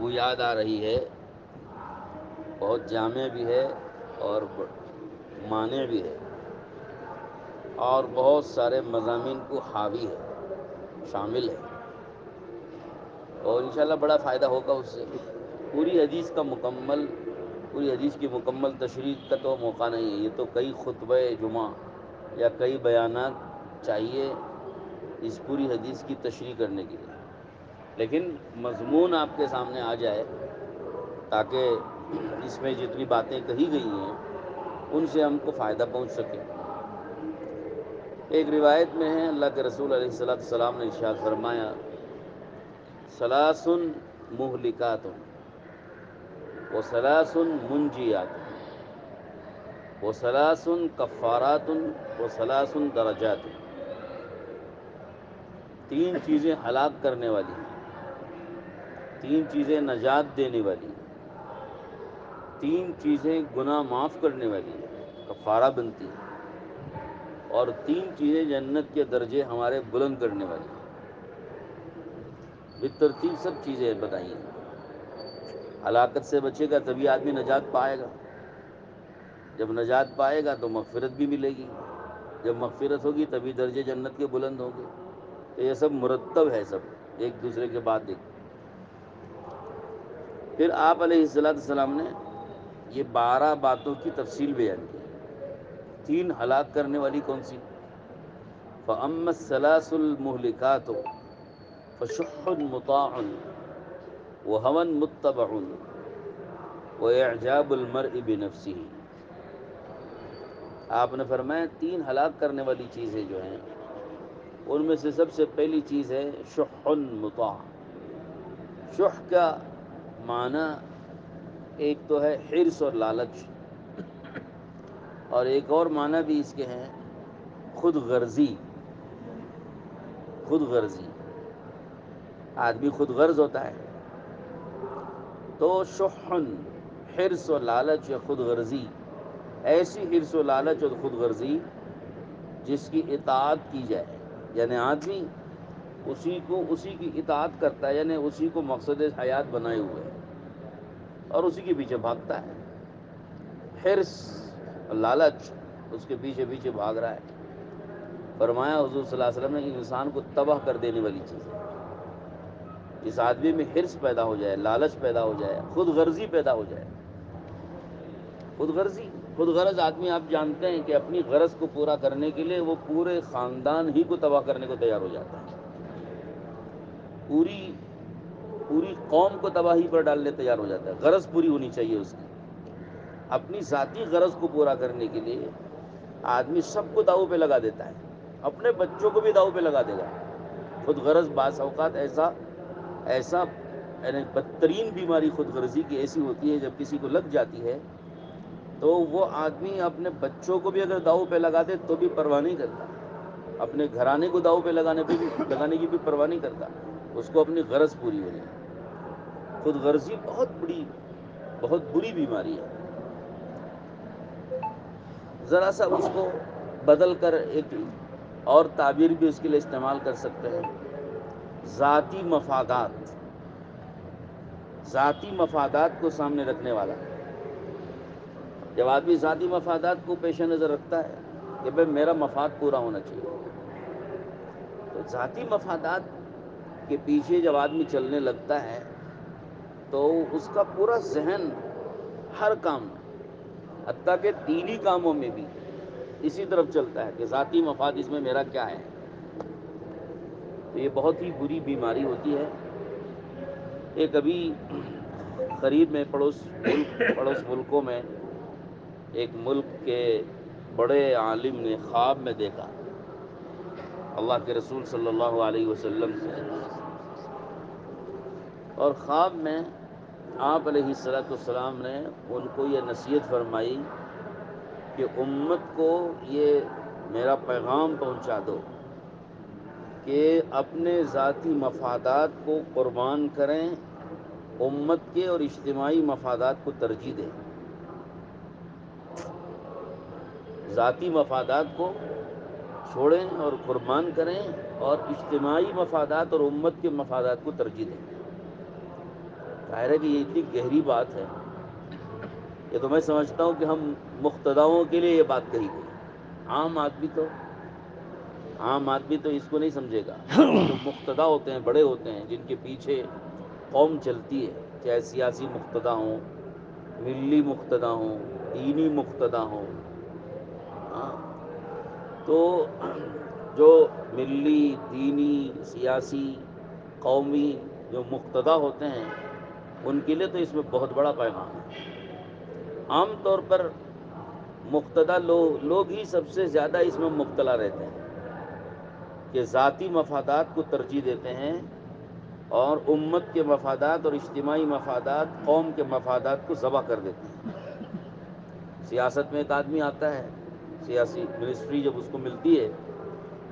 وہ یاد آ رہی ہے، بہت جامع بھی ہے اور مانع بھی ہے، اور بہت سارے مضامین کو حاوی ہے، شامل ہے، اور انشاءاللہ بڑا فائدہ ہوگا اس سے۔ پوری حدیث کی مکمل تشریح کا تو موقع نہیں ہے، یہ تو کئی خطبہ جمعہ یا کئی بیانات چاہیے اس پوری حدیث کی تشریح کرنے کے لیے، لیکن مضمون آپ کے سامنے آ جائے تاکہ اس میں جتنی باتیں کہی گئی ہیں ان سے ہم کو فائدہ پہنچ سکے۔ ایک روایت میں ہے، اللہ کے رسول علیہ السلام نے ارشاد فرمایا، ثلاث مہلکات وثلاث منجیات وثلاث کفارات وثلاث درجات۔ تین چیزیں ہلاک کرنے والی ہیں، تین چیزیں نجات دینے والی ہیں، تین چیزیں گناہ معاف کرنے والی ہیں، کفارہ بنتی ہیں، اور تین چیزیں جنت کے درجے ہمارے بلند کرنے والی ہیں۔ بالترتیب سب چیزیں بتائی ہیں۔ ہلاکت سے بچے گا تبھی آدمی نجات پائے گا، جب نجات پائے گا تو مغفرت بھی ملے گی، جب مغفرت ہوگی تبھی درجے جنت کے بلند ہوں گے۔ تو یہ سب مرتب ہے، سب ایک دوسرے کے بعد ایک۔ پھر آپ علیہ السلام نے یہ 12 باتوں کی تفصیل بیان کی۔ تین ہلاک کرنے والی کون سی؟ فَأَمَّا الثَّلَاثُ الْمُهْلِكَاتُ فَشُحٌّ مُطَاعٌ وَهَوًى مُتَّبَعٌ وَإِعْجَابُ الْمَرْءِ بِنَفْسِهِ۔ آپ نے فرمایا تین ہلاک کرنے والی چیزیں جو ہیں ان میں سے سب سے پہلی چیز ہے شح مطاع۔ شح کا معنی ایک تو ہے حرص اور لالچ، اور ایک اور معنی بھی اس کے ہیں خود غرضی۔ خود غرضی، آدمی خود غرض ہوتا ہے، تو شحن حرص و لالچ یا خود غرضی، ایسی حرص و لالچ اور خود غرضی جس کی اطاعت کی جائے، یعنی آدمی اسی کی اطاعت کرتا ہے، یعنی اسی کو مقصد حیات بنائے ہوئے ہے اور اسی کے پیچھے بھاگتا ہے۔ حرص اور لالچ اس کے پیچھے پیچھے بھاگ رہا ہے۔ فرمایا حضور صلی اللہ علیہ وسلم نے کہ انسان کو تباہ کر دینے والی چیز ہے۔ جس آدمی میں حرص پیدا ہو جائے، لالچ پیدا ہو جائے، خود غرضی پیدا ہو جائے۔ خود غرض آدمی آپ جانتے ہیں کہ اپنی غرض کو پورا کرنے کے لیے وہ پورے خاندان ہی کو تباہ کرنے کو تیار ہو جاتا ہے، پوری قوم کو تباہی پر ڈالنے تیار ہو جاتا ہے۔ غرض پوری ہونی چاہیے اس کی۔ اپنی ذاتی غرض کو پورا کرنے کے لیے آدمی سب کو داؤ پہ لگا دیتا ہے، اپنے بچوں کو بھی داؤ پہ لگا دے گا۔ خود غرض بعض اوقات ایسا یعنی بدترین بیماری خود غرضی کی ایسی ہوتی ہے، جب کسی کو لگ جاتی ہے تو وہ آدمی اپنے بچوں کو بھی اگر داؤ پہ لگا دے تو بھی پرواہ نہیں کرتا، اپنے گھرانے کو داؤ پہ لگانے کی بھی پرواہ نہیں کرتا، اس کو اپنی غرض پوری ہونی ہے۔ خود غرضی بہت بری بیماری ہے۔ ذرا سا اس کو بدل کر ایک اور تعبیر بھی اس کے لیے استعمال کر سکتے ہیں، ذاتی مفادات کو سامنے رکھنے والا۔ جب آدمی ذاتی مفادات کو پیش نظر رکھتا ہے کہ بھئی میرا مفاد پورا ہونا چاہیے، تو ذاتی مفادات کے پیچھے جب آدمی چلنے لگتا ہے تو اس کا پورا ذہن ہر کام میں، حتیٰ کہ دینی کاموں میں بھی اسی طرف چلتا ہے کہ ذاتی مفاد اس میں میرا کیا ہے۔ تو یہ بہت ہی بری بیماری ہوتی ہے۔ ایک ابھی قریب میں پڑوس ملکوں میں ایک ملک کے بڑے عالم نے خواب میں دیکھا اللہ کے رسول صلی اللہ علیہ وسلم سے، اور خواب میں آپ علیہ السلام نے ان کو یہ نصیحت فرمائی کہ امت کو یہ میرا پیغام پہنچا دو کہ اپنے ذاتی مفادات کو قربان کریں، امت کے اور اجتماعی مفادات کو ترجیح دیں۔ ذاتی مفادات کو چھوڑیں اور قربان کریں، اور اجتماعی مفادات اور امت کے مفادات کو ترجیح دیں۔ ظاہر ہے کہ یہ اتنی گہری بات ہے، یہ تو میں سمجھتا ہوں کہ ہم مقتداؤں کے لیے یہ بات کہی گئی. عام آدمی تو اس کو نہیں سمجھے گا. جو مقتدا ہوتے ہیں، بڑے ہوتے ہیں، جن کے پیچھے قوم چلتی ہے، چاہے سیاسی مقتدا ہوں، ملی مقتدا ہوں، دینی مقتدا ہوں. ہاں، تو جو ملی، دینی، سیاسی، قومی جو مقتدا ہوتے ہیں، ان کے لیے تو اس میں بہت بڑا پیغام ہے. عام طور پر مقتدا لوگ ہی سب سے زیادہ اس میں مبتلا رہتے ہیں کہ ذاتی مفادات کو ترجیح دیتے ہیں اور امت کے مفادات اور اجتماعی مفادات، قوم کے مفادات کو ذبح کر دیتے ہیں. سیاست میں ایک آدمی آتا ہے، سیاسی منسٹری جب اس کو ملتی ہے،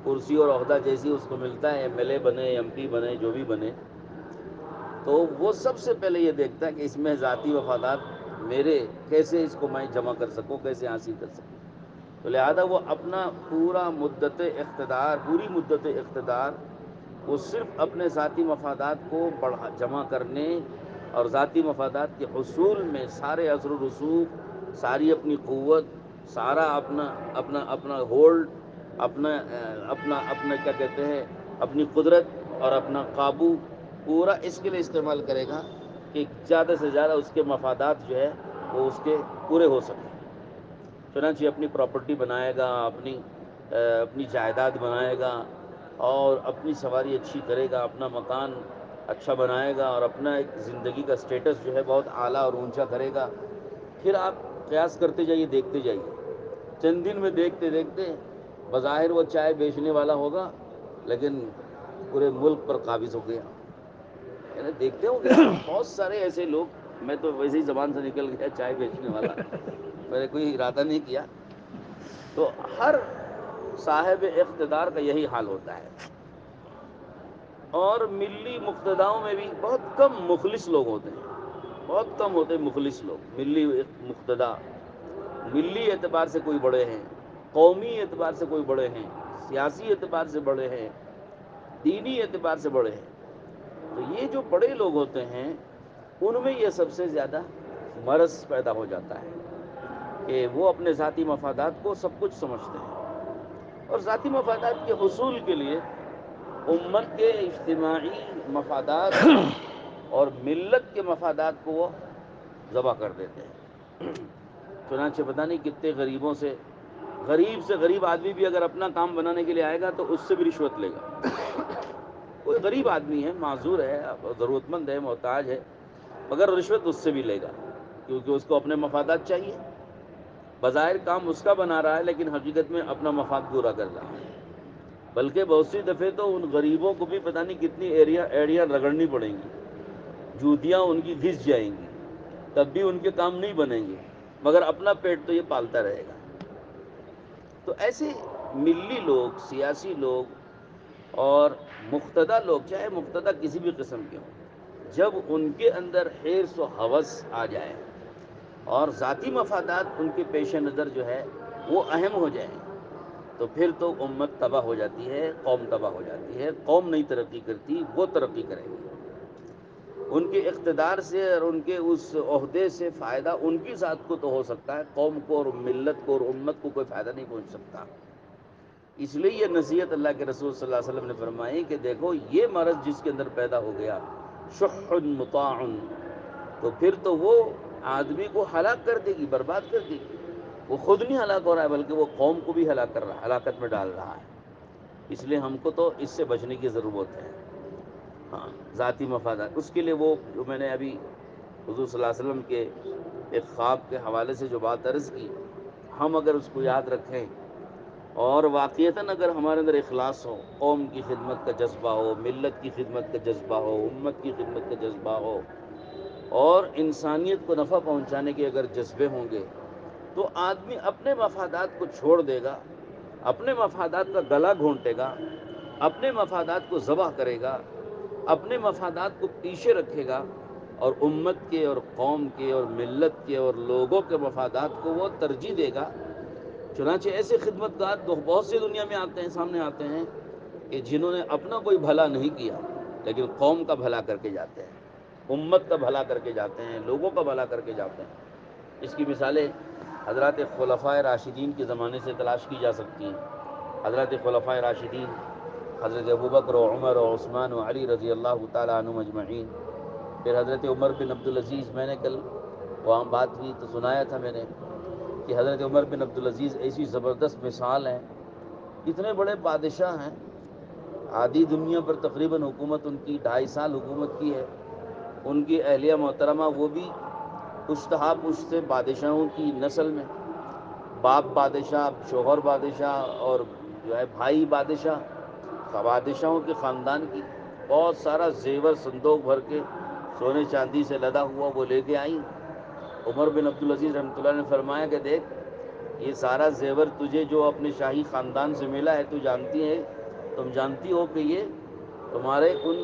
کرسی اور عہدہ جیسی اس کو ملتا ہے، ایم ایل اے بنے، ایم پی بنے، جو بھی بنے، تو وہ سب سے پہلے یہ دیکھتا ہے کہ اس میں ذاتی مفادات میرے کیسے اس کو میں جمع کر سکوں، کیسے حاصل کر سکوں. تو لہذا وہ اپنا پوری مدت اقتدار وہ صرف اپنے ذاتی مفادات کو جمع کرنے اور ذاتی مفادات کے حصول میں سارے اثر و رسوخ، ساری اپنی قوت، سارا اپنا ہولڈ، اپنا کیا کہتے ہیں، اپنی قدرت اور اپنا قابو پورا اس کے لیے استعمال کرے گا کہ زیادہ سے زیادہ اس کے مفادات جو ہے وہ اس کے پورے ہو سکیں. چنانچہ اپنی پراپرٹی بنائے گا، اپنی جائیداد بنائے گا اور اپنی سواری اچھی کرے گا، اپنا مکان اچھا بنائے گا اور اپنا ایک زندگی کا سٹیٹس جو ہے بہت اعلیٰ اور اونچا کرے گا. پھر آپ قیاس کرتے جائیے، دیکھتے جائیے، چند دن میں دیکھتے دیکھتے بظاہر وہ چائے بیچنے والا ہوگا لیکن پورے ملک پر قابض ہو گیا. یعنی دیکھتے ہو گیا بہت سارے ایسے لوگ، میں تو ویسے ہی زبان سے نکل گیا چائے بیچنے والا، میں نے کوئی ارادہ نہیں کیا. تو ہر صاحب اقتدار کا یہی حال ہوتا ہے. اور ملی مقتداؤں میں بھی بہت کم مخلص لوگ ہوتے ہیں، بہت کم ہوتے ہیں مخلص لوگ. ملی مقتدا ملی اعتبار سے کوئی بڑے ہیں، قومی اعتبار سے کوئی بڑے ہیں، سیاسی اعتبار سے بڑے ہیں، دینی اعتبار سے بڑے ہیں. تو یہ جو بڑے لوگ ہوتے ہیں ان میں یہ سب سے زیادہ مرض پیدا ہو جاتا ہے کہ وہ اپنے ذاتی مفادات کو سب کچھ سمجھتے ہیں اور ذاتی مفادات کے حصول کے لیے امت کے اجتماعی مفادات اور ملت کے مفادات کو وہ ذبح کر دیتے ہیں. چنانچہ پتہ نہیں کتنے غریب سے غریب آدمی بھی اگر اپنا کام بنانے کے لیے آئے گا تو اس سے بھی رشوت لے گا. کوئی غریب آدمی ہے، معذور ہے، ضرورت مند ہے، محتاج ہے، مگر رشوت اس سے بھی لے گا کیونکہ اس کو اپنے مفادات چاہیے. بظاہر کام اس کا بنا رہا ہے لیکن حقیقت میں اپنا مفاد پورا کر رہا ہے. بلکہ بہت سی دفعے تو ان غریبوں کو بھی پتہ نہیں کتنی ایڑیاں رگڑنی پڑیں گی، جوتیاں ان کی گھس جائیں گی، تب بھی ان کے کام نہیں بنیں گے، مگر اپنا پیٹ تو یہ پالتا رہے گا. تو ایسے ملی لوگ، سیاسی لوگ اور مقتدا لوگ، چاہے مقتدا کسی بھی قسم کے ہوں، جب ان کے اندر حرص و ہوس آ جائے اور ذاتی مفادات ان کے پیش نظر جو ہے وہ اہم ہو جائیں تو پھر تو امت تباہ ہو جاتی ہے، قوم تباہ ہو جاتی ہے. قوم نہیں ترقی کرتی، وہ ترقی کریں گے. ان کے اقتدار سے اور ان کے اس عہدے سے فائدہ ان کی ذات کو تو ہو سکتا ہے، قوم کو اور ملت کو اور امت کو کوئی فائدہ نہیں پہنچ سکتا. اس لیے یہ نصیحت اللہ کے رسول صلی اللہ علیہ وسلم نے فرمائی کہ دیکھو یہ مرض جس کے اندر پیدا ہو گیا، شح مطاع، تو پھر تو وہ آدمی کو ہلاک کر دے گی، برباد کر دے گی. وہ خود نہیں ہلاک ہو رہا ہے بلکہ وہ قوم کو بھی ہلاکت میں ڈال رہا ہے. اس لیے ہم کو تو اس سے بچنے کی ضرورت ہے. ہاں، ذاتی مفادات، اس کے لیے وہ جو میں نے ابھی حضور صلی اللہ علیہ وسلم کے ایک خواب کے حوالے سے جو بات عرض کی، ہم اگر اس کو یاد رکھیں اور واقعتاً اگر ہمارے اندر اخلاص ہو، قوم کی خدمت کا جذبہ ہو، ملت کی خدمت کا جذبہ ہو، امت کی خدمت کا جذبہ ہو اور انسانیت کو نفع پہنچانے کے اگر جذبے ہوں گے تو آدمی اپنے مفادات کو چھوڑ دے گا، اپنے مفادات کا گلا گھونٹے گا، اپنے مفادات کو ذبح کرے گا، اپنے مفادات کو پیچھے رکھے گا اور امت کے اور قوم کے اور ملت کے اور لوگوں کے مفادات کو وہ ترجیح دے گا. چنانچہ ایسے خدمتگار بہت سی دنیا میں آتے ہیں، سامنے آتے ہیں کہ جنہوں نے اپنا کوئی بھلا نہیں کیا لیکن قوم کا بھلا کر کے جاتے ہیں. امت کا بھلا کر کے جاتے ہیں، لوگوں کا بھلا کر کے جاتے ہیں۔ اس کی مثالیں حضرات خلفائے راشدین کے زمانے سے تلاش کی جا سکتی ہیں۔ حضرات خلفائے راشدین حضرت ابوبکر و عمر و عثمان و علی رضی اللہ تعالیٰ عنہم اجمعین، پھر حضرت عمر بن عبدالعزیز، میں نے کل وہاں بات ہوئی تو سنایا تھا میں نے کہ حضرت عمر بن عبدالعزیز ایسی زبردست مثال ہیں، اتنے بڑے بادشاہ ہیں، آدھی دنیا پر تقریباً حکومت ان کی 2.5 سال حکومت کی ہے۔ ان کی اہلیہ محترمہ وہ بھی پشتہا پشت سے بادشاہوں کی نسل میں، باپ بادشاہ، شوہر بادشاہ، اور جو ہے بھائی بادشاہ، بادشاہوں کے خاندان کی بہت سارا زیور صندوق بھر کے سونے چاندی سے لدا ہوا وہ لے کے آئیں۔ عمر بن عبدالعزیز رحمۃ اللہ نے فرمایا کہ دیکھ، یہ سارا زیور تجھے جو اپنے شاہی خاندان سے ملا ہے، تم جانتی ہو کہ یہ تمہارے ان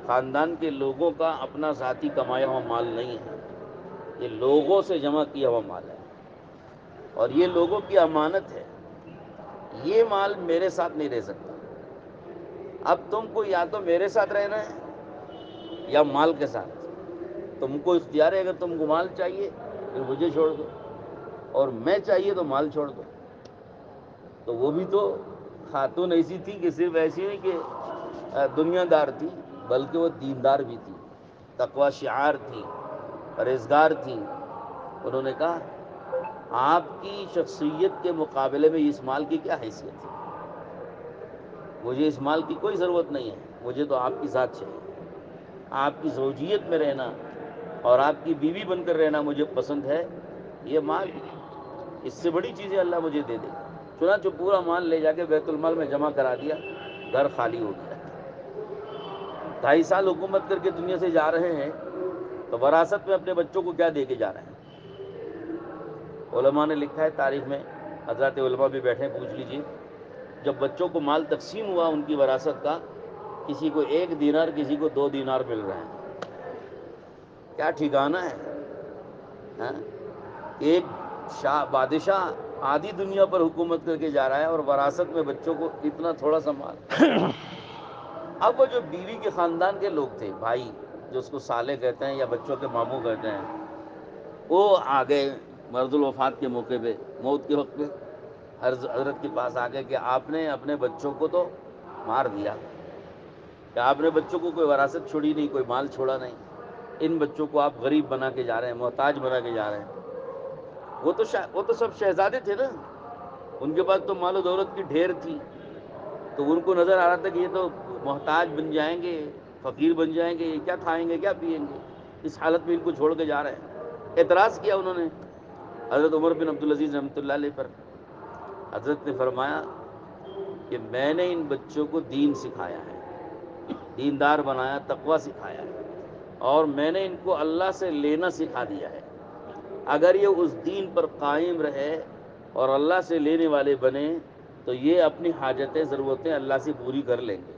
خاندان کے لوگوں کا اپنا ذاتی کمایا ہوا مال نہیں ہے، یہ لوگوں سے جمع کیا ہوا مال ہے، اور یہ لوگوں کی امانت ہے، یہ مال میرے ساتھ نہیں رہ سکتا۔ اب تم کو یا تو میرے ساتھ رہنا ہے یا مال کے ساتھ، تم کو اختیار ہے، اگر تم کو مال چاہیے پھر مجھے چھوڑ دو، اور میں چاہیے تو مال چھوڑ دو۔ تو وہ بھی تو خاتون ایسی تھی کہ صرف ایسی نہیں کہ دنیا دار تھی، بلکہ وہ دیندار بھی تھی، تقوی شعار تھی، پرہیزگار تھی۔ انہوں نے کہا آپ کی شخصیت کے مقابلے میں اس مال کی کیا حیثیت ہے، مجھے اس مال کی کوئی ضرورت نہیں ہے، مجھے تو آپ کی ذات چاہیے، آپ کی زوجیت میں رہنا اور آپ کی بیوی بن کر رہنا مجھے پسند ہے، یہ مال اس سے بڑی چیزیں اللہ مجھے دے دے۔ چنانچہ پورا مال لے جا کے بیت المال میں جمع کرا دیا، گھر خالی ہو گیا۔ 2.5 سال حکومت کر کے دنیا سے جا رہے ہیں تو وراثت میں اپنے بچوں کو کیا دے کے جا رہے ہیں؟ علماء نے لکھا ہے تاریخ میں، حضرات علماء بھی بیٹھے، پوچھ لیجیے، جب بچوں کو مال تقسیم ہوا ان کی وراثت کا، کسی کو 1 دینار، کسی کو 2 دینار مل رہے ہیں۔ کیا ٹھکانہ ہے؟ ہاں؟ ایک بادشاہ آدھی دنیا پر حکومت کر کے جا رہا ہے اور وراثت میں بچوں کو اتنا تھوڑا سا مال۔ اب وہ جو بیوی کے خاندان کے لوگ تھے، بھائی جو اس کو سالے کہتے ہیں یا بچوں کے ماموں کہتے ہیں، وہ آ گئے مرض الوفات کے موقع پہ، موت کے وقت پہ حضرت کے پاس آ گئے کہ آپ نے اپنے بچوں کو تو مار دیا، کہ آپ نے بچوں کو کوئی وراثت چھوڑی نہیں، کوئی مال چھوڑا نہیں، ان بچوں کو آپ غریب بنا کے جا رہے ہیں، محتاج بنا کے جا رہے ہیں۔ وہ تو سب شہزادے تھے نا، ان کے پاس تو مال و دولت کی ڈھیر تھی، تو ان کو نظر آ رہا تھا کہ یہ تو محتاج بن جائیں گے، فقیر بن جائیں گے، یہ کیا کھائیں گے، کیا پئیں گے، اس حالت میں ان کو چھوڑ کے جا رہے ہیں۔ اعتراض کیا انہوں نے حضرت عمر بن عبدالعزیز رحمۃ اللہ علیہ پر۔ حضرت نے فرمایا کہ میں نے ان بچوں کو دین سکھایا ہے، دیندار بنایا، تقوی سکھایا ہے، اور میں نے ان کو اللہ سے لینا سکھا دیا ہے۔ اگر یہ اس دین پر قائم رہے اور اللہ سے لینے والے بنے تو یہ اپنی حاجتیں، ضرورتیں اللہ سے پوری کر لیں گے۔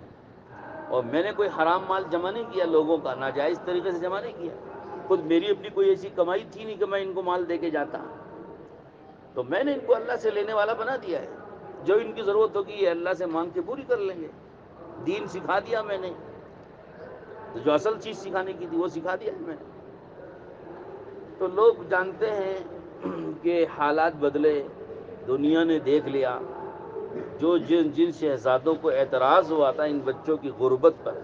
اور میں نے کوئی حرام مال جمع نہیں کیا، لوگوں کا ناجائز طریقے سے جمع نہیں کیا، خود میری اپنی کوئی ایسی کمائی تھی نہیں کہ میں ان کو مال دے کے جاتا، تو میں نے ان کو اللہ سے لینے والا بنا دیا ہے، جو ان کی ضرورت ہوگی یہ اللہ سے مانگ کے پوری کر لیں گے۔ دین سکھا دیا میں نے، تو جو اصل چیز سکھانے کی تھی وہ سکھا دیا میں نے۔ تو لوگ جانتے ہیں کہ حالات بدلے، دنیا نے دیکھ لیا، جو جن شہزادوں کو اعتراض ہوا تھا ان بچوں کی غربت پر،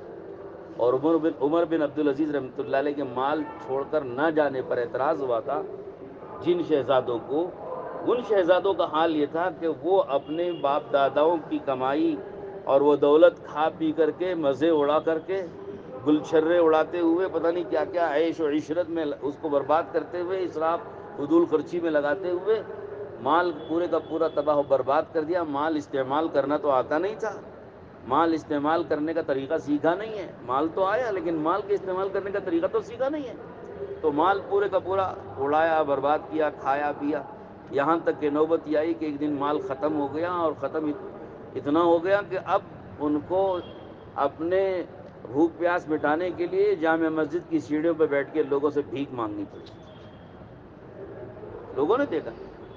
اور عمر بن عبدالعزیز رحمۃ اللہ علیہ کے مال چھوڑ کر نہ جانے پر اعتراض ہوا تھا، جن شہزادوں کو، ان شہزادوں کا حال یہ تھا کہ وہ اپنے باپ داداؤں کی کمائی اور وہ دولت کھا پی کر کے، مزے اڑا کر کے، گلچھرے اڑاتے ہوئے، پتہ نہیں کیا کیا عیش و عشرت میں اس کو برباد کرتے ہوئے، اسراف فضول خرچی میں لگاتے ہوئے مال پورے کا پورا تباہ و برباد کر دیا۔ مال استعمال کرنا تو آتا نہیں تھا، مال استعمال کرنے کا طریقہ سیکھا نہیں ہے، مال تو آیا لیکن مال کے استعمال کرنے کا طریقہ تو سیکھا نہیں ہے، تو مال پورے کا پورا اڑایا، برباد کیا، کھایا پیا، یہاں تک کہ نوبت یہ آئی کہ ایک دن مال ختم ہو گیا، اور ختم اتنا ہو گیا کہ اب ان کو اپنے بھوک پیاس مٹانے کے لیے جامع مسجد کی سیڑھیوں پہ بیٹھ کے لوگوں سے بھیک مانگنی پڑی، لوگوں نے دیکھا۔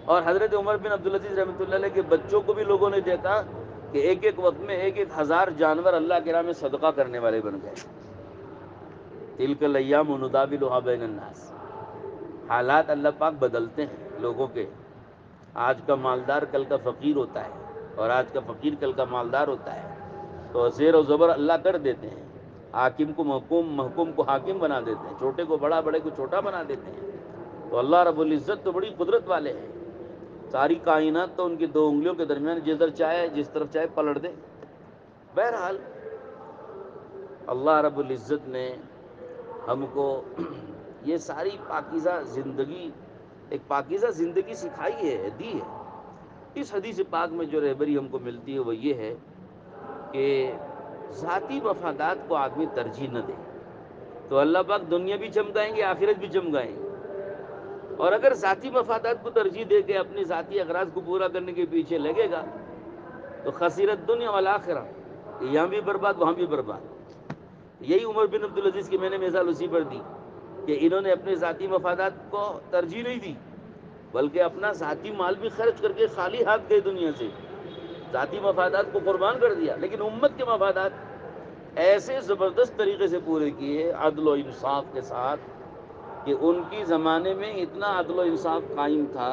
اور حضرت عمر بن عبدالعزیز رحمۃ اللہ علیہ کے بچوں کو بھی لوگوں نے دیکھا کہ ایک وقت میں 1,000 جانور اللہ کی راہ میں صدقہ کرنے والے بن گئے۔ تلک الایام نداولها بین الناس، حالات اللہ پاک بدلتے ہیں لوگوں کے. آج کا مالدار کل کا فقیر ہوتا ہے، اور آج کا فقیر کل کا مالدار ہوتا ہے. تو زیر و زبر اللہ کر دیتے ہیں، حاکم کو محکوم، محکوم کو حاکم بنا دیتے ہیں، چھوٹے کو بڑا، بڑے کو چھوٹا بنا دیتے ہیں. تو اللہ رب العزت تو بڑی قدرت والے ہیں. ساری کائنات تو ان کی دو انگلیوں کے درمیان، جدھر چاہے جس طرف چاہے پلٹ دے. بہرحال اللہ رب العزت نے ہم کو یہ ساری پاکیزہ زندگی، ایک پاکیزہ زندگی سکھائی ہے، دی ہے. اس حدیث پاک میں جو رہبری ہم کو ملتی ہے وہ یہ ہے کہ ذاتی مفادات کو آدمی ترجیح نہ دے. تو اللہ پاک دنیا بھی چمکائیں گے، آخرت بھی چمکائیں گے. اور اگر ذاتی مفادات کو ترجیح دے کے اپنی ذاتی اغراض کو پورا کرنے کے پیچھے لگے گا تو خسرت دنیا والآخرہ، یہاں بھی برباد وہاں بھی برباد. یہی عمر بن عبدالعزیز کی میں نے مثال اسی پر دی کہ انہوں نے اپنے ذاتی مفادات کو ترجیح نہیں دی، بلکہ اپنا ذاتی مال بھی خرچ کر کے خالی ہاتھ گئے دنیا سے، ذاتی مفادات کو قربان کر دیا. لیکن امت کے مفادات ایسے زبردست طریقے سے پورے کیے عدل و انصاف کے ساتھ کہ ان کی زمانے میں اتنا عدل و انصاف قائم تھا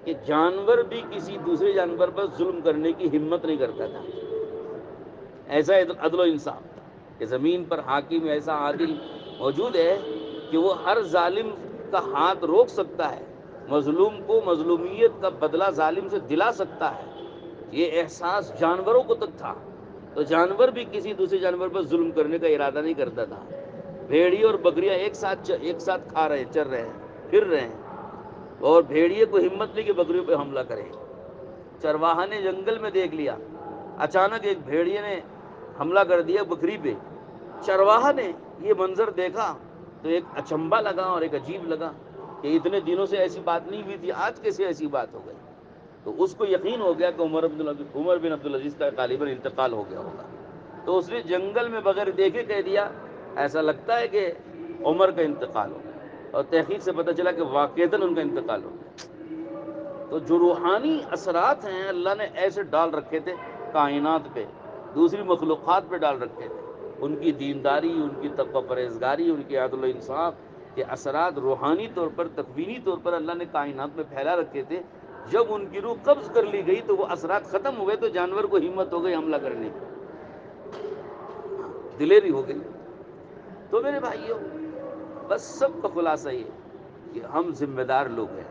کہ جانور بھی کسی دوسرے جانور پر ظلم کرنے کی ہمت نہیں کرتا تھا. ایسا عدل و انصاف کہ زمین پر حاکم ایسا عادل موجود ہے کہ وہ ہر ظالم کا ہاتھ روک سکتا ہے، مظلوم کو مظلومیت کا بدلہ ظالم سے دلا سکتا ہے. یہ احساس جانوروں کو تک تھا، تو جانور بھی کسی دوسرے جانور پر ظلم کرنے کا ارادہ نہیں کرتا تھا. بھیڑیے اور بکریاں ایک ساتھ کھا رہے ہیں، چر رہے ہیں، پھر رہے ہیں، اور بھیڑیے کو ہمت نہیں کہ بکریوں پہ حملہ کرے. چرواہا نے جنگل میں دیکھ لیا، اچانک ایک بھیڑیے نے حملہ کر دیا بکری پہ. چرواہا نے یہ منظر دیکھا تو ایک اچنبھا لگا اور ایک عجیب لگا کہ اتنے دنوں سے ایسی بات نہیں ہوئی تھی، آج کیسے ایسی بات ہو گئی. تو اس کو یقین ہو گیا کہ عمر بن عبدالعزیز کا غالباً انتقال ہو گیا ہوگا. تو اس نے جنگل میں بغیر دیکھے کہہ دیا ایسا لگتا ہے کہ عمر کا انتقال ہو گیا، اور تحقیق سے پتہ چلا کہ واقعتاً ان کا انتقال ہو گیا. تو جو روحانی اثرات ہیں اللہ نے ایسے ڈال رکھے تھے کائنات پہ، دوسری مخلوقات پہ ڈال رکھے تھے. ان کی دینداری، ان کی تقوی پرہیزگاری، ان کے عدل و انصاف کے اثرات روحانی طور پر، تکوینی طور پر اللہ نے کائنات میں پھیلا رکھے تھے. جب ان کی روح قبض کر لی گئی تو وہ اثرات ختم ہوئے، تو جانور کو ہمت ہو گئی حملہ کرنے کی، دلیری ہو گئی. تو میرے بھائیوں، بس سب کا خلاصہ یہ کہ ہم ذمہ دار لوگ ہیں.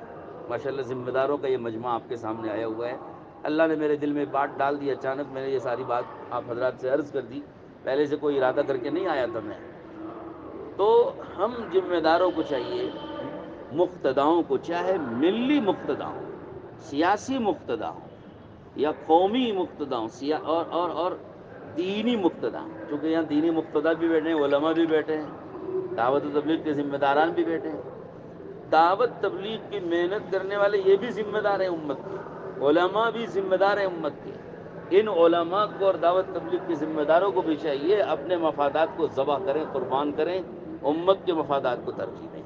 ماشاءاللہ ذمہ داروں کا یہ مجمع آپ کے سامنے آیا ہوا ہے. اللہ نے میرے دل میں بات ڈال دی، اچانک میں نے یہ ساری بات آپ حضرات سے عرض کر دی، پہلے سے کوئی ارادہ کر کے نہیں آیا تھا میں. تو ہم ذمہ داروں کو چاہیے، مقتداؤں کو، چاہے ملی مقتداؤں، سیاسی مقتداؤں یا قومی مقتداؤں، اور دینی مقتدا، چونکہ یہاں دینی مقتدا بھی بیٹھے ہیں، علماء بھی بیٹھے ہیں، دعوت و تبلیغ کے ذمہ داران بھی بیٹھے ہیں. دعوت تبلیغ کی محنت کرنے والے یہ بھی ذمہ دار ہیں امت کے، علماء بھی ذمہ دار ہیں امت کے. ان علماء کو اور دعوت تبلیغ کے ذمہ داروں کو بھی چاہیے اپنے مفادات کو ذبح کریں، قربان کریں، امت کے مفادات کو ترجیح دیں.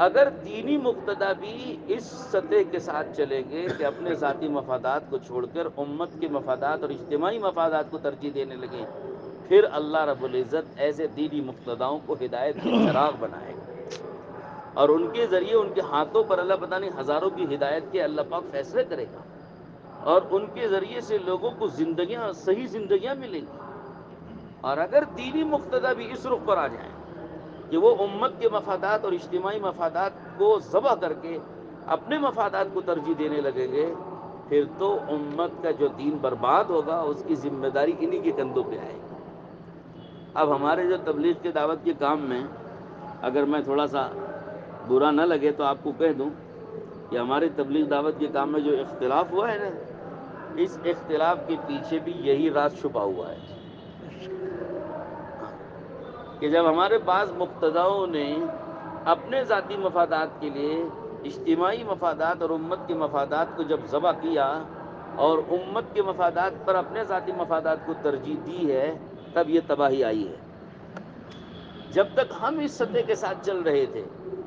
اگر دینی مقتدا بھی اس سطح کے ساتھ چلیں گے کہ اپنے ذاتی مفادات کو چھوڑ کر امت کے مفادات اور اجتماعی مفادات کو ترجیح دینے لگیں، پھر اللہ رب العزت ایسے دینی مقتداؤں کو ہدایت کے چراغ بنائے گا، اور ان کے ذریعے، ان کے ہاتھوں پر اللہ پتہ نہیں ہزاروں کی ہدایت کے اللہ پاک فیصلے کرے گا، اور ان کے ذریعے سے لوگوں کو زندگیاں، صحیح زندگیاں ملیں گی. اور اگر دینی مقتدا بھی اس رخ پر آ جائیں کہ وہ امت کے مفادات اور اجتماعی مفادات کو ذبح کر کے اپنے مفادات کو ترجیح دینے لگیں گے، پھر تو امت کا جو دین برباد ہوگا اس کی ذمہ داری انہی کے کندھوں پہ آئے گی. اب ہمارے جو تبلیغ کے دعوت کے کام میں اگر میں تھوڑا سا برا نہ لگے تو آپ کو کہہ دوں کہ ہمارے تبلیغ دعوت کے کام میں جو اختلاف ہوا ہے نا، اس اختلاف کے پیچھے بھی یہی راز چھپا ہوا ہے کہ جب ہمارے بعض مقتداؤں نے اپنے ذاتی مفادات کے لیے اجتماعی مفادات اور امت کے مفادات کو جب ذبح کیا اور امت کے مفادات پر اپنے ذاتی مفادات کو ترجیح دی ہے، تب یہ تباہی آئی ہے. جب تک ہم اس سطح کے ساتھ چل رہے تھے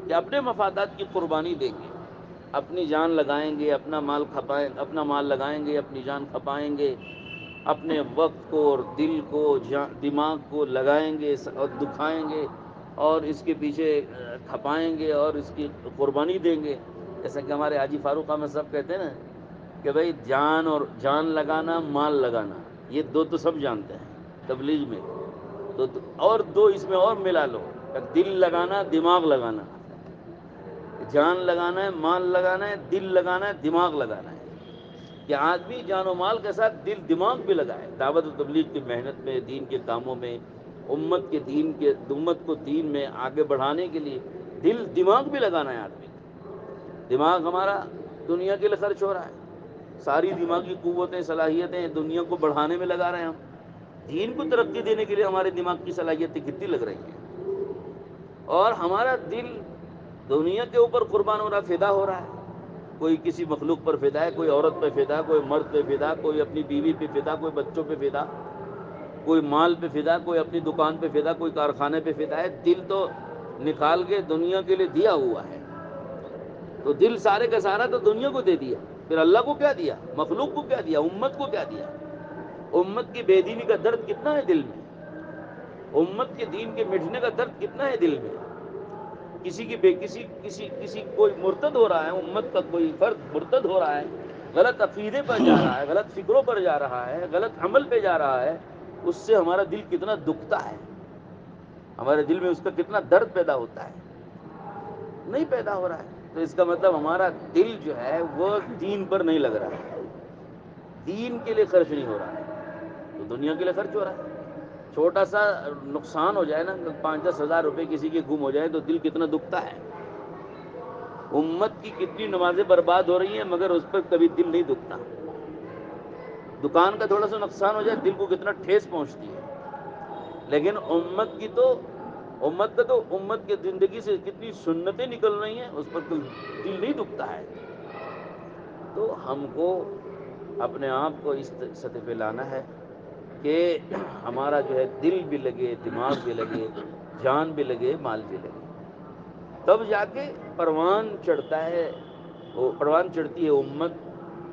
کہ اپنے مفادات کی قربانی دیں گے، اپنی جان لگائیں گے، اپنا مال لگائیں گے، اپنی جان کھپائیں گے، اپنے وقت کو اور دل کو، دماغ کو لگائیں گے اور دکھائیں گے اور اس کے پیچھے کھپائیں گے اور اس کی قربانی دیں گے. جیسا کہ ہمارے حاجی فاروق احمد صاحب کہتے ہیں نا کہ بھائی جان لگانا، مال لگانا، یہ دو تو سب جانتے ہیں تبلیغ میں. تو اور دو اس میں اور ملا لو، دل لگانا، دماغ لگانا. جان لگانا ہے، مال لگانا ہے، دل لگانا ہے، دماغ لگانا ہے. کہ آدمی جان و مال کے ساتھ دل دماغ بھی لگائے دعوت و تبلیغ کی محنت میں، دین کے کاموں میں، امت کو دین میں آگے بڑھانے کے لیے دل دماغ بھی لگانا ہے آدمی. دماغ ہمارا دنیا کے لیے خرچ ہو رہا ہے، ساری دماغی قوتیں، صلاحیتیں دنیا کو بڑھانے میں لگا رہے ہیں ہم. دین کو ترقی دینے کے لیے ہمارے دماغ کی صلاحیتیں کتنی لگ رہی ہیں. اور ہمارا دل دنیا کے اوپر قربان ہو رہا، فدا ہو رہا ہے. کوئی کسی مخلوق پر فدا ہے، کوئی عورت پہ فدا، کوئی مرد پہ فدا، کوئی اپنی بیوی پہ فدا، کوئی بچوں پہ فدا، کوئی مال پہ فدا، کوئی اپنی دکان پہ فدا، کوئی کارخانے پہ فدا ہے. دل تو نکال کے دنیا کے لیے دیا ہوا ہے. تو دل سارے کا سارا تو دنیا کو دے دیا، پھر اللہ کو کیا دیا، مخلوق کو کیا دیا، امت کو کیا دیا. امت کی بے دینی کا درد کتنا ہے دل میں، امت کے دین کے مٹنے کا درد کتنا ہے دل میں. کسی کوئی مرتد ہو رہا ہے، امت کا کوئی فرد مرتد ہو رہا ہے، غلط عقیدے پر جا رہا ہے، غلط فکروں پر جا رہا ہے، غلط عمل پہ جا رہا ہے، اس سے ہمارا دل کتنا دکھتا ہے، ہمارے دل میں اس کا کتنا درد پیدا ہوتا ہے. نہیں پیدا ہو رہا ہے تو اس کا مطلب ہمارا دل جو ہے وہ دین پر نہیں لگ رہا ہے، دین کے لیے خرچ نہیں ہو رہا ہے، تو دنیا کے لیے خرچ ہو رہا ہے. چھوٹا سا نقصان ہو جائے نا، 5-10 ہزار روپے کسی کے گم ہو جائے تو دل کتنا دکھتا ہے. امت کی کتنی نمازیں برباد ہو رہی ہیں مگر اس پر کبھی دل نہیں دکھتا. دکان کا تھوڑا سا نقصان ہو جائے دل کو کتنا ٹھیس پہنچتی ہے. لیکن امت کی زندگی سے کتنی سنتیں نکل رہی ہیں، اس پر دل نہیں دکھتا ہے. تو ہم کو اپنے آپ کو اس سطح پہ لانا ہے کہ ہمارا جو ہے دل بھی لگے، دماغ بھی لگے، جان بھی لگے، مال بھی لگے. تب جا کے پروان چڑھتا ہے، پروان چڑھتی ہے امت،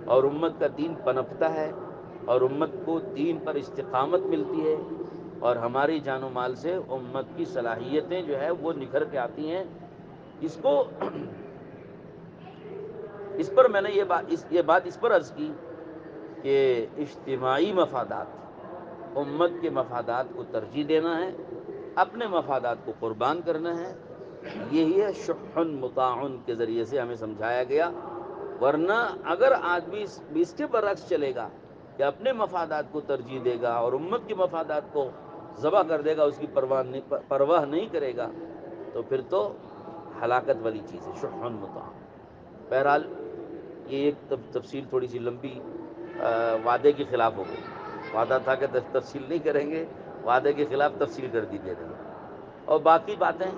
اور امت کا دین پنپتا ہے، اور امت کو دین پر استقامت ملتی ہے، اور ہماری جان و مال سے امت کی صلاحیتیں جو ہے وہ نکھر کے آتی ہیں. اس پر میں نے یہ بات اس پر عرض کی کہ اجتماعی مفادات، امت کے مفادات کو ترجیح دینا ہے، اپنے مفادات کو قربان کرنا ہے. یہی ہے شح مطاع کے ذریعے سے ہمیں سمجھایا گیا. ورنہ اگر آدمی اس کے برعکس چلے گا کہ اپنے مفادات کو ترجیح دے گا اور امت کے مفادات کو ذبح کر دے گا، اس کی پرواہ نہیں کرے گا، تو پھر تو ہلاکت والی چیز ہے، شح مطاع. بہرحال یہ ایک تفصیل تھوڑی سی لمبی وعدے کے خلاف ہو گئی. وعدہ تھا کہ تفصیل نہیں کریں گے، وعدے کے خلاف تفصیل کر دی میرے نے. اور باقی باتیں،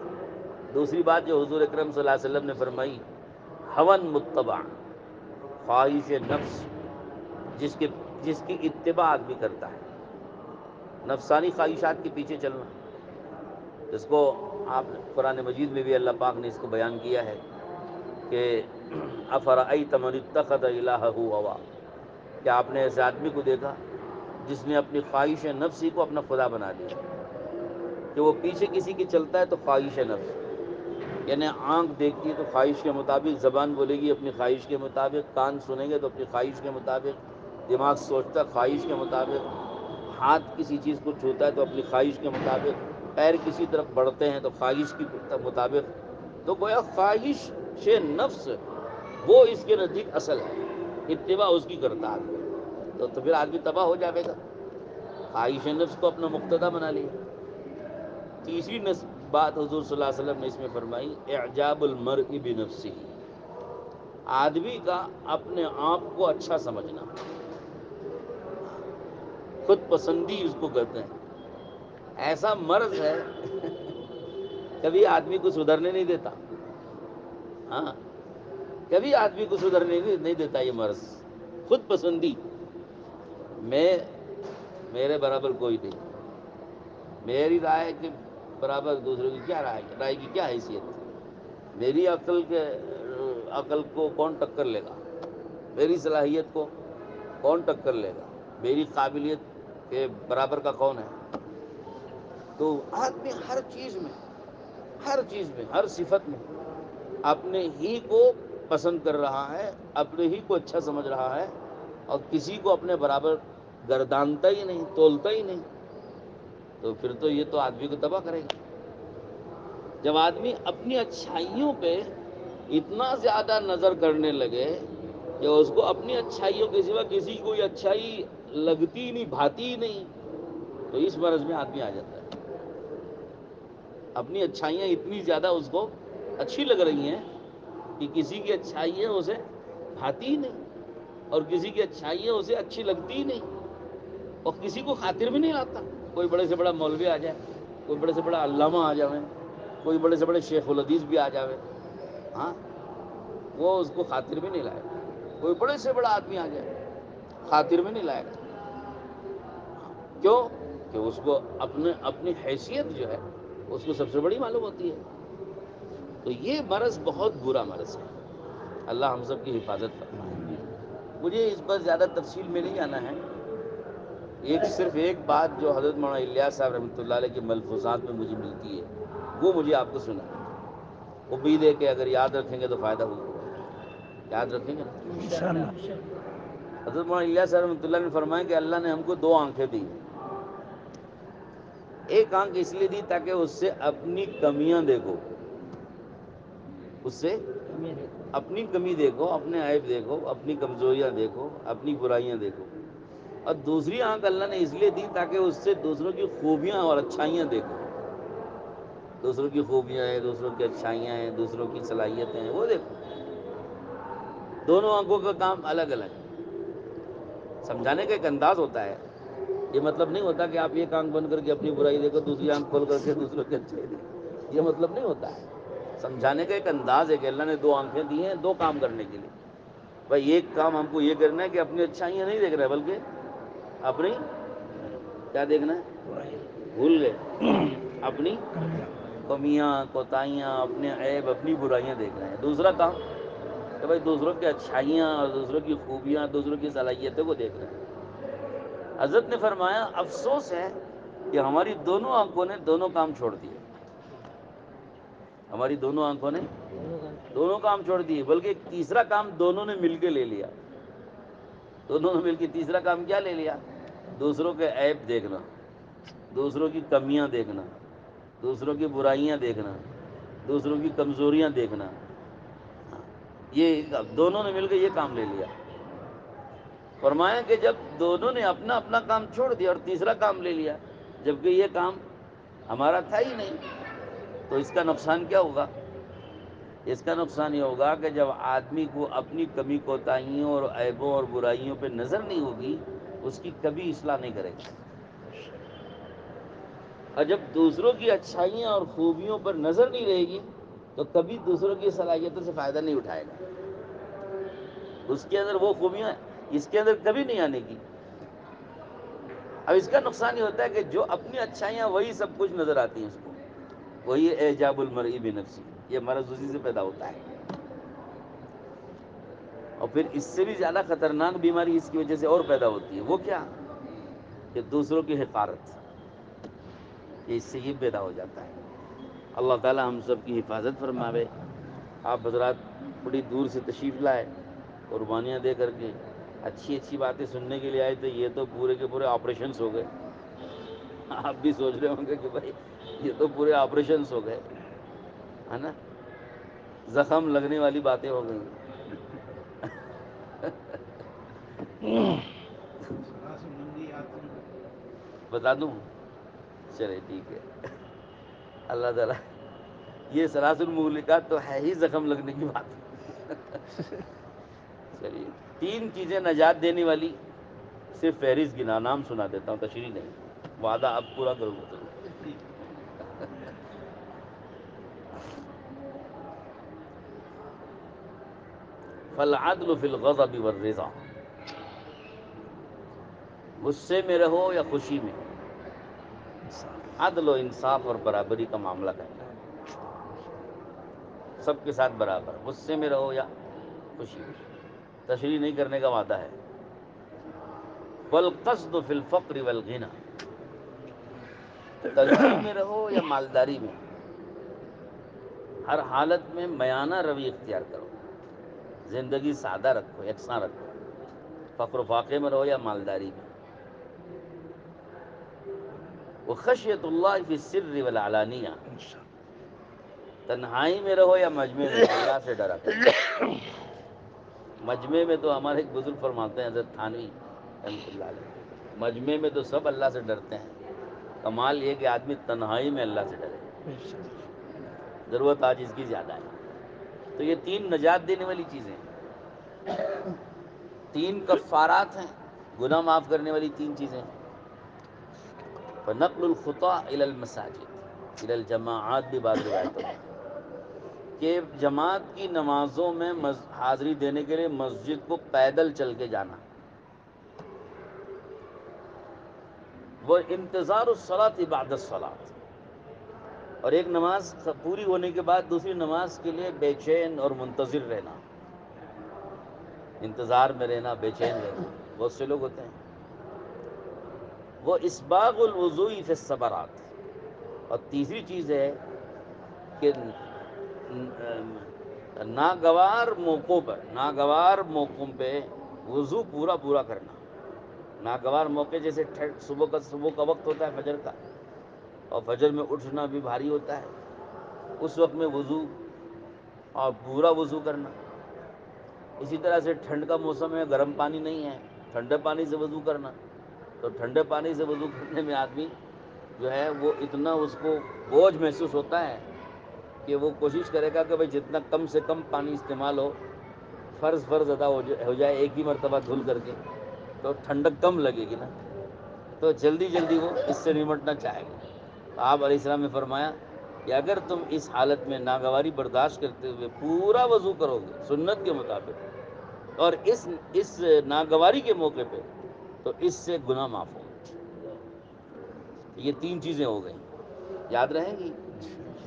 دوسری بات جو حضور اکرم صلی اللہ علیہ وسلم نے فرمائی، ہون متبع، خواہش نفس جس کی اتباع آدمی کرتا ہے، نفسانی خواہشات کے پیچھے چلنا، جس کو آپ قرآن مجید میں بھی اللہ پاک نے اس کو بیان کیا ہے کہ افرأیت من اتخذ الہہ ہوا، کہ آپ نے ایسے آدمی کو دیکھا جس نے اپنی خواہش نفسی کو اپنا خدا بنا لیا. کہ وہ پیچھے کسی کی چلتا ہے تو خواہش نفس، یعنی آنکھ دیکھتی ہے تو خواہش کے مطابق، زبان بولے گی اپنی خواہش کے مطابق، کان سنیں گے تو اپنی خواہش کے مطابق، دماغ سوچتا ہے خواہش کے مطابق، ہاتھ کسی چیز کو چھوتا ہے تو اپنی خواہش کے مطابق، پیر کسی طرف بڑھتے ہیں تو خواہش کے مطابق. تو گویا خواہش نفس وہ اس کے نزدیک اصل ہے، اتباع اس کی کرتا آدمی. تو پھر آدمی تباہ ہو جائے گا، خواہش نفس کو اپنا مقتدی بنا لیا. تیسری بات حضور صلی اللہ علیہ وسلم نے اس میں فرمائی، اعجاب المرء بنفسہ، آدمی کا اپنے آپ کو اچھا سمجھنا، خود پسندی اس کو کہتے ہیں. ایسا مرض ہے کبھی آدمی کو سدھرنے نہیں دیتا. ہاں، کبھی آدمی کو سدھرنے نہیں دیتا یہ مرض، خود پسندی. میرے برابر کوئی نہیں، میری رائے کے برابر دوسرے کی کیا رائے کی کیا حیثیت. میری عقل کو کون ٹکر لے گا، میری صلاحیت کو کون ٹکر لے گا، میری قابلیت کے برابر کا کون ہے. تو آدمی ہر چیز میں ہر چیز میں، ہر صفت میں اپنے ہی کو پسند کر رہا ہے، اپنے ہی کو اچھا سمجھ رہا ہے، اور کسی کو اپنے برابر گردانتا ہی نہیں، تولتا ہی نہیں، تو پھر تو یہ تو آدمی کو تباہ کرے گا۔ جب آدمی اپنی اچھائیوں پہ اتنا زیادہ نظر کرنے لگے کہ اس کو اپنی اچھائیوں کے سوا کسی کی کوئی اچھائی لگتی ہی نہیں، بھاتی ہی نہیں، تو اس مرض میں آدمی آ جاتا ہے۔ اپنی اچھائیاں اتنی زیادہ اس کو اچھی لگ رہی ہیں کہ کسی کی اچھائیاں اسے بھاتی ہی نہیں، اور کسی کی اچھائیاں اسے اچھی لگتی ہی نہیں، اور کسی کو خاطر بھی نہیں آتا۔ کوئی بڑے سے بڑا مولوی آ جائے، کوئی بڑے سے بڑا علامہ آ جائے، کوئی بڑے سے بڑے شیخ الحدیث بھی آ جائے، ہاں وہ اس کو خاطر بھی نہیں لائے گا۔ کوئی بڑے سے بڑا آدمی آ جائے، خاطر بھی نہیں لائے گا۔ کیوں؟ کہ اس کو اپنی حیثیت جو ہے اس کو سب سے بڑی معلوم ہوتی ہے۔ تو یہ مرض بہت برا مرض ہے، اللہ ہم سب کی حفاظت فرمائے۔ مجھے اس پر زیادہ تفصیل میں نہیں جانا ہے، صرف ایک بات جو حضرت مولانا الیاس صاحب رحمۃ اللہ علیہ کے ملفوظات میں مجھے ملتی ہے وہ مجھے آپ کو سنا ہے۔ امید ہے کہ اگر یاد رکھیں گے تو فائدہ ہوگا۔ یاد رکھیں گے نا؟ انشاءاللہ۔ حضرت مولانا الیاس صاحب رحمۃ اللہ نے فرمایا کہ اللہ نے ہم کو 2 آنکھیں دی۔ ایک آنکھ اس لیے دی تاکہ اس سے اپنی کمیاں دیکھو، اس سے اپنی کمی دیکھو، اپنے عیب دیکھو، اپنی کمزوریاں دیکھو، اپنی برائیاں دیکھو۔ اور دوسری آنکھ اللہ نے اس لیے دی تاکہ اس سے دوسروں کی خوبیاں اور اچھائیاں دیکھو۔ دوسروں کی خوبیاں ہیں، دوسروں کی اچھائیاں ہیں، دوسروں کی صلاحیتیں ہیں، وہ دیکھو۔ دونوں آنکھوں کا کام الگ الگ ہے۔ سمجھانے کا ایک انداز ہوتا ہے، یہ مطلب نہیں ہوتا کہ آپ ایک آنکھ بند کر کے اپنی برائی دیکھو، دوسری آنکھ کھول کر کے دوسروں کی اچھائی دیکھو، یہ مطلب نہیں ہوتا ہے۔ سمجھانے کا ایک انداز ہے کہ اللہ نے 2 آنکھیں دی ہیں 2 کام کرنے کے لیے۔ بھائی ایک کام ہم کو یہ کرنا ہے کہ اپنی اچھائیاں نہیں دیکھ رہے بلکہ اپنی کیا دیکھنا ہے؟ بھول گئے، اپنی کمیاں، کوتاہیاں، اپنے عیب، اپنی برائیاں دیکھ رہے ہیں۔ دوسرا کام کہ بھائی دوسروں کی اچھائیاں اور دوسروں کی خوبیاں، دوسروں کی صلاحیتوں کو دیکھ رہے ہیں۔ حضرت نے فرمایا افسوس ہے کہ ہماری دونوں آنکھوں نے دونوں کام چھوڑ دیے۔ ہماری دونوں آنکھوں نے دونوں کام چھوڑ دیے، بلکہ ایک تیسرا کام دونوں نے مل کے لے لیا۔ دونوں نے مل کے تیسرا کام کیا لے لیا؟ دوسروں کے عیب دیکھنا، دوسروں کی کمیاں دیکھنا، دوسروں کی برائیاں دیکھنا، دوسروں کی کمزوریاں دیکھنا۔ یہ دونوں نے مل کے یہ کام لے لیا۔ فرمایا کہ جب دونوں نے اپنا اپنا کام چھوڑ دیا اور تیسرا کام لے لیا، جبکہ یہ کام ہمارا تھا ہی نہیں، تو اس کا نقصان کیا ہوگا؟ اس کا نقصان یہ ہوگا کہ جب آدمی کو اپنی کمی کوتاہیوں اور عیبوں اور برائیوں پہ نظر نہیں ہوگی، اس کی کبھی اصلاح نہیں کرے گا۔ اور جب دوسروں کی اچھائیاں اور خوبیوں پر نظر نہیں رہے گی تو کبھی دوسروں کی صلاحیتوں سے فائدہ نہیں اٹھائے گا۔ اس کے اندر وہ خوبیاں اس کے اندر کبھی نہیں آنے کی۔ اب اس کا نقصان یہ ہوتا ہے کہ جو اپنی اچھائیاں وہی سب کچھ نظر آتی ہیں اس کو، وہی اعجاب المرء بنفسہ، یہ مرض اسی سے پیدا ہوتا ہے۔ اور پھر اس سے بھی زیادہ خطرناک بیماری اس کی وجہ سے اور پیدا ہوتی ہے، وہ کیا؟ کہ دوسروں کی حقارت، اس سے یہ پیدا ہو جاتا ہے۔ اللہ تعالی ہم سب کی حفاظت فرماوے۔ آپ حضرات بڑی دور سے تشریف لائے، قربانیاں دے کر کے، اچھی اچھی باتیں سننے کے لیے آئے، تو یہ تو پورے کے پورے آپریشنس ہو گئے۔ آپ بھی سوچ رہے ہوں گے کہ بھائی یہ تو پورے آپریشنس ہو گئے، ہے نا، زخم لگنے والی باتیں ہو گئی۔ بتا دوں؟ چلے ٹھیک ہے۔ اللہ تعالیٰ یہ سلاس المہلکات تو ہے ہی زخم لگنے کی بات۔ چلیے 3 چیزیں نجات دینے والی، صرف فہرست گنا، نام سنا دیتا ہوں، تشریح نہیں، وعدہ اب پورا کروں گا ضرور۔ فالعدل فی الغضب والرضا، غصے میں رہو یا خوشی میں، عدل و انصاف اور برابری کا معاملہ کرنا ہے، سب کے ساتھ برابر، غصے میں رہو یا خوشی میں، تشریح نہیں کرنے کا وعدہ ہے۔ والقصد فی الفقر والغنى، تنگی میں رہو یا مالداری میں، ہر حالت میں میانہ روی اختیار کرو، زندگی سادہ رکھو، یکساں رکھو، فقر و فاقے میں رہو یا مالداری میں. وخشیت اللہ فی السر والعلانیہ، تنہائی میں رہو یا مجمع میں، اللہ سے ڈرا کرو. مجمع میں تو ہمارے ایک بزرگ فرماتے ہیں حضرت تھانوی رحمۃ اللہ علیہ، مجمع میں تو سب اللہ سے ڈرتے ہیں، کمال یہ کہ آدمی تنہائی میں اللہ سے ڈرے، ضرورت آج اس کی زیادہ ہے. تو یہ تین نجات دینے والی چیزیں ہیں، تین کفارات ہیں، گناہ معاف کرنے والی تین چیزیں ہیں. فنقل الخطا الی المساجد الی الجماعات بھی بعض روایتوں میں کہ جماعت کی نمازوں میں حاضری دینے کے لیے مسجد کو پیدل چل کے جانا. وہ انتظار الصلاۃ بعد الصلاۃ، اور ایک نماز پوری ہونے کے بعد دوسری نماز کے لیے بے چین اور منتظر رہنا، انتظار میں رہنا، بے چین رہنا. بہت سے لوگ ہوتے ہیں. وہ اسباغ الوضوء فی الصبرات، اور تیسری چیز ہے کہ ناگوار موقعوں پہ وضو پورا کرنا. ناگوار موقع جیسے صبح کا وقت ہوتا ہے فجر کا، اور فجر میں اٹھنا بھی بھاری ہوتا ہے، اس وقت میں وضو اور پورا وضو کرنا. اسی طرح سے ٹھنڈ کا موسم ہے، گرم پانی نہیں ہے، ٹھنڈے پانی سے وضو کرنا. تو ٹھنڈے پانی سے وضو کرنے میں آدمی جو ہے وہ اتنا اس کو بوجھ محسوس ہوتا ہے کہ وہ کوشش کرے گا کہ بھائی جتنا کم سے کم پانی استعمال ہو، فرض ادا ہو جائے ایک ہی مرتبہ دھل کر کے، تو ٹھنڈک کم لگے گی نا، تو جلدی وہ اس سے نمٹنا چاہے گا. آپ علیہ السلام نے فرمایا کہ اگر تم اس حالت میں ناگواری برداشت کرتے ہوئے پورا وضو کرو گے سنت کے مطابق، اور اس ناگواری کے موقع پہ، تو اس سے گناہ معاف ہوں گے. یہ تین چیزیں ہو گئیں، یاد رہیں گی.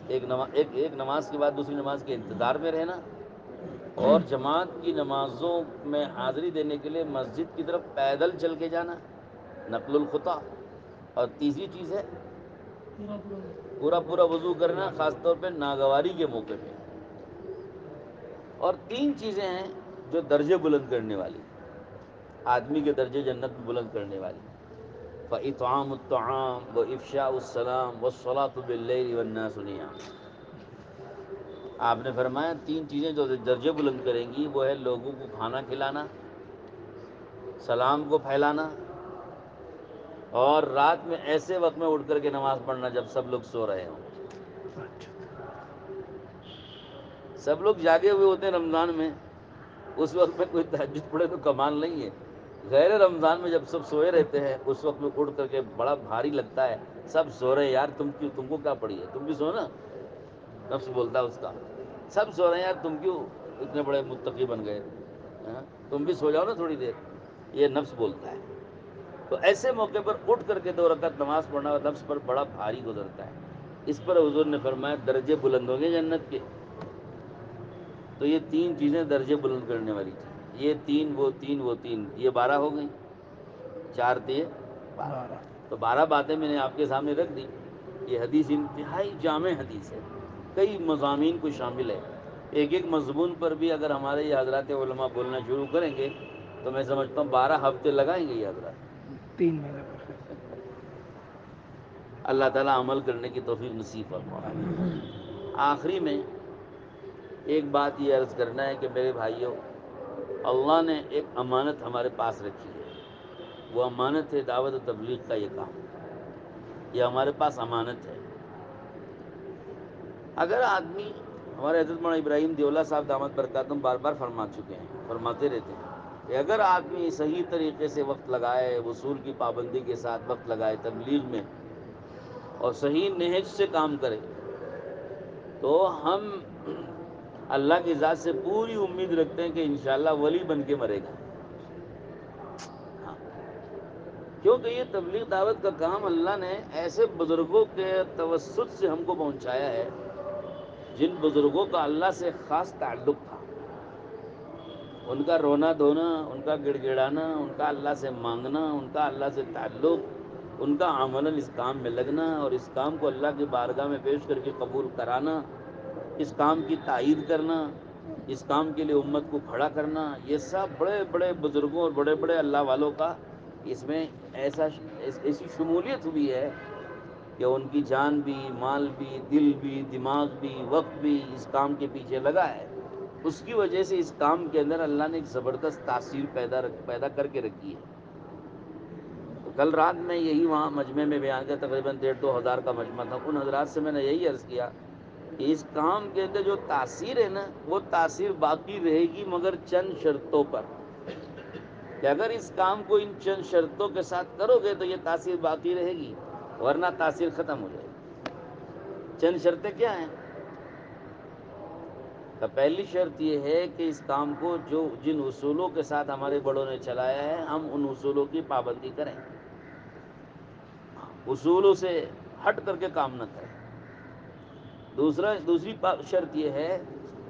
ایک نماز کے بعد دوسری نماز کے انتظار میں رہنا، اور جماعت کی نمازوں میں حاضری دینے کے لیے مسجد کی طرف پیدل چل کے جانا، نقل الخطا. اور تیسری چیز ہے پورا وضو کرنا، خاص طور پہ ناگواری کے موقع پہ. اور تین چیزیں ہیں جو درجے بلند کرنے والی، آدمی کے درجے جنت میں بلند کرنے والی. فَإِطْعَامُ الطَّعَامِ وَإِفْشَاءُ السَّلَامِ وَالصَّلَاةُ بِاللَّيْلِ وَالنَّاسُ نِيَامٌ. آپ نے فرمایا تین چیزیں جو درجے بلند کریں گی وہ ہے لوگوں کو کھانا کھلانا، سلام کو پھیلانا، اور رات میں ایسے وقت میں اٹھ کر کے نماز پڑھنا جب سب لوگ سو رہے ہوں. سب لوگ جاگے ہوئے ہوتے ہیں رمضان میں، اس وقت میں کوئی تہجد پڑھے تو کمال نہیں ہے. غیر رمضان میں جب سب سوئے رہتے ہیں اس وقت میں اٹھ کر کے بڑا بھاری لگتا ہے. سب سو رہے ہیں یار، تم کو کیا پڑی ہے، تم بھی سو نا، نفس بولتا ہے اس کا. سب سو رہے ہیں یار، تم کیوں اتنے بڑے متقی بن گئے، تم بھی سو جاؤ نا تھوڑی دیر، یہ نفس بولتا ہے. تو ایسے موقع پر اٹھ کر کے 2 رکعت نماز پڑھنا نفس پر بڑا بھاری گزرتا ہے. اس پر حضور نے فرمایا درجے بلند ہوں گے جنت کے. تو یہ تین چیزیں درجے بلند کرنے والی چیزیں، یہ تین وہ تین، یہ 12 ہو گئیں، 4 تیے 12. تو 12 باتیں میں نے آپ کے سامنے رکھ دی. یہ حدیث انتہائی جامع حدیث ہے، کئی مضامین کو شامل ہے. ایک مضمون پر بھی اگر ہمارے یہ حضرات علماء بولنا شروع کریں گے تو میں سمجھتا ہوں 12 ہفتے لگائیں گے یہ حضرات. 3 مہینے پر. اللہ تعالیٰ عمل کرنے کی توفیق نصیب فرمائے. آخری میں ایک بات یہ عرض کرنا ہے کہ میرے بھائیوں، اللہ نے ایک امانت ہمارے پاس رکھی ہے. وہ امانت ہے دعوت و تبلیغ کا یہ کام. یہ ہمارے پاس امانت ہے. اگر آدمی، ہمارے حضرت مولانا ابراہیم دیولہ صاحب دامت برکاتہم بار بار فرما چکے ہیں، فرماتے رہتے ہیں کہ اگر آدمی صحیح طریقے سے وقت لگائے، وصول کی پابندی کے ساتھ وقت لگائے تبلیغ میں، اور صحیح نہج سے کام کرے، تو ہم اللہ کی ذات سے پوری امید رکھتے ہیں کہ انشاءاللہ ولی بن کے مرے گا. ہاں، کیونکہ یہ تبلیغ دعوت کا کام اللہ نے ایسے بزرگوں کے توسط سے ہم کو پہنچایا ہے جن بزرگوں کا اللہ سے خاص تعلق تھا. ان کا رونا دھونا، ان کا گڑ گڑانا، ان کا اللہ سے مانگنا، ان کا اللہ سے تعلق، ان کا عملاً اس کام میں لگنا اور اس کام کو اللہ کی بارگاہ میں پیش کر کے قبول کرانا، اس کام کی تائید کرنا، اس کام کے لیے امت کو کھڑا کرنا، یہ سب بڑے بڑے بزرگوں اور بڑے بڑے اللہ والوں کا اس میں ایسی شمولیت ہوئی ہے کہ ان کی جان بھی، مال بھی، دل بھی، دماغ بھی، وقت بھی اس کام کے پیچھے لگا ہے۔ اس کی وجہ سے اس کام کے اندر اللہ نے ایک زبردست تاثیر پیدا کر کے رکھی ہے۔ تو کل رات میں یہی وہاں مجمع میں بیان کیا، تقریباً 1,500 2,000 کا مجمع تھا۔ ان حضرات سے میں نے یہی عرض کیا کہ اس کام کے اندر جو تاثیر ہے نا، وہ تاثیر باقی رہے گی مگر چند شرطوں پر، کہ اگر اس کام کو ان چند شرطوں کے ساتھ کرو گے تو یہ تاثیر باقی رہے گی، ورنہ تاثیر ختم ہو جائے گی۔ چند شرطیں کیا ہیں؟ تو پہلی شرط یہ ہے کہ اس کام کو جن اصولوں کے ساتھ ہمارے بڑوں نے چلایا ہے، ہم ان اصولوں کی پابندی کریں، اصولوں سے ہٹ کر کے کام نہ کریں۔ دوسری شرط یہ ہے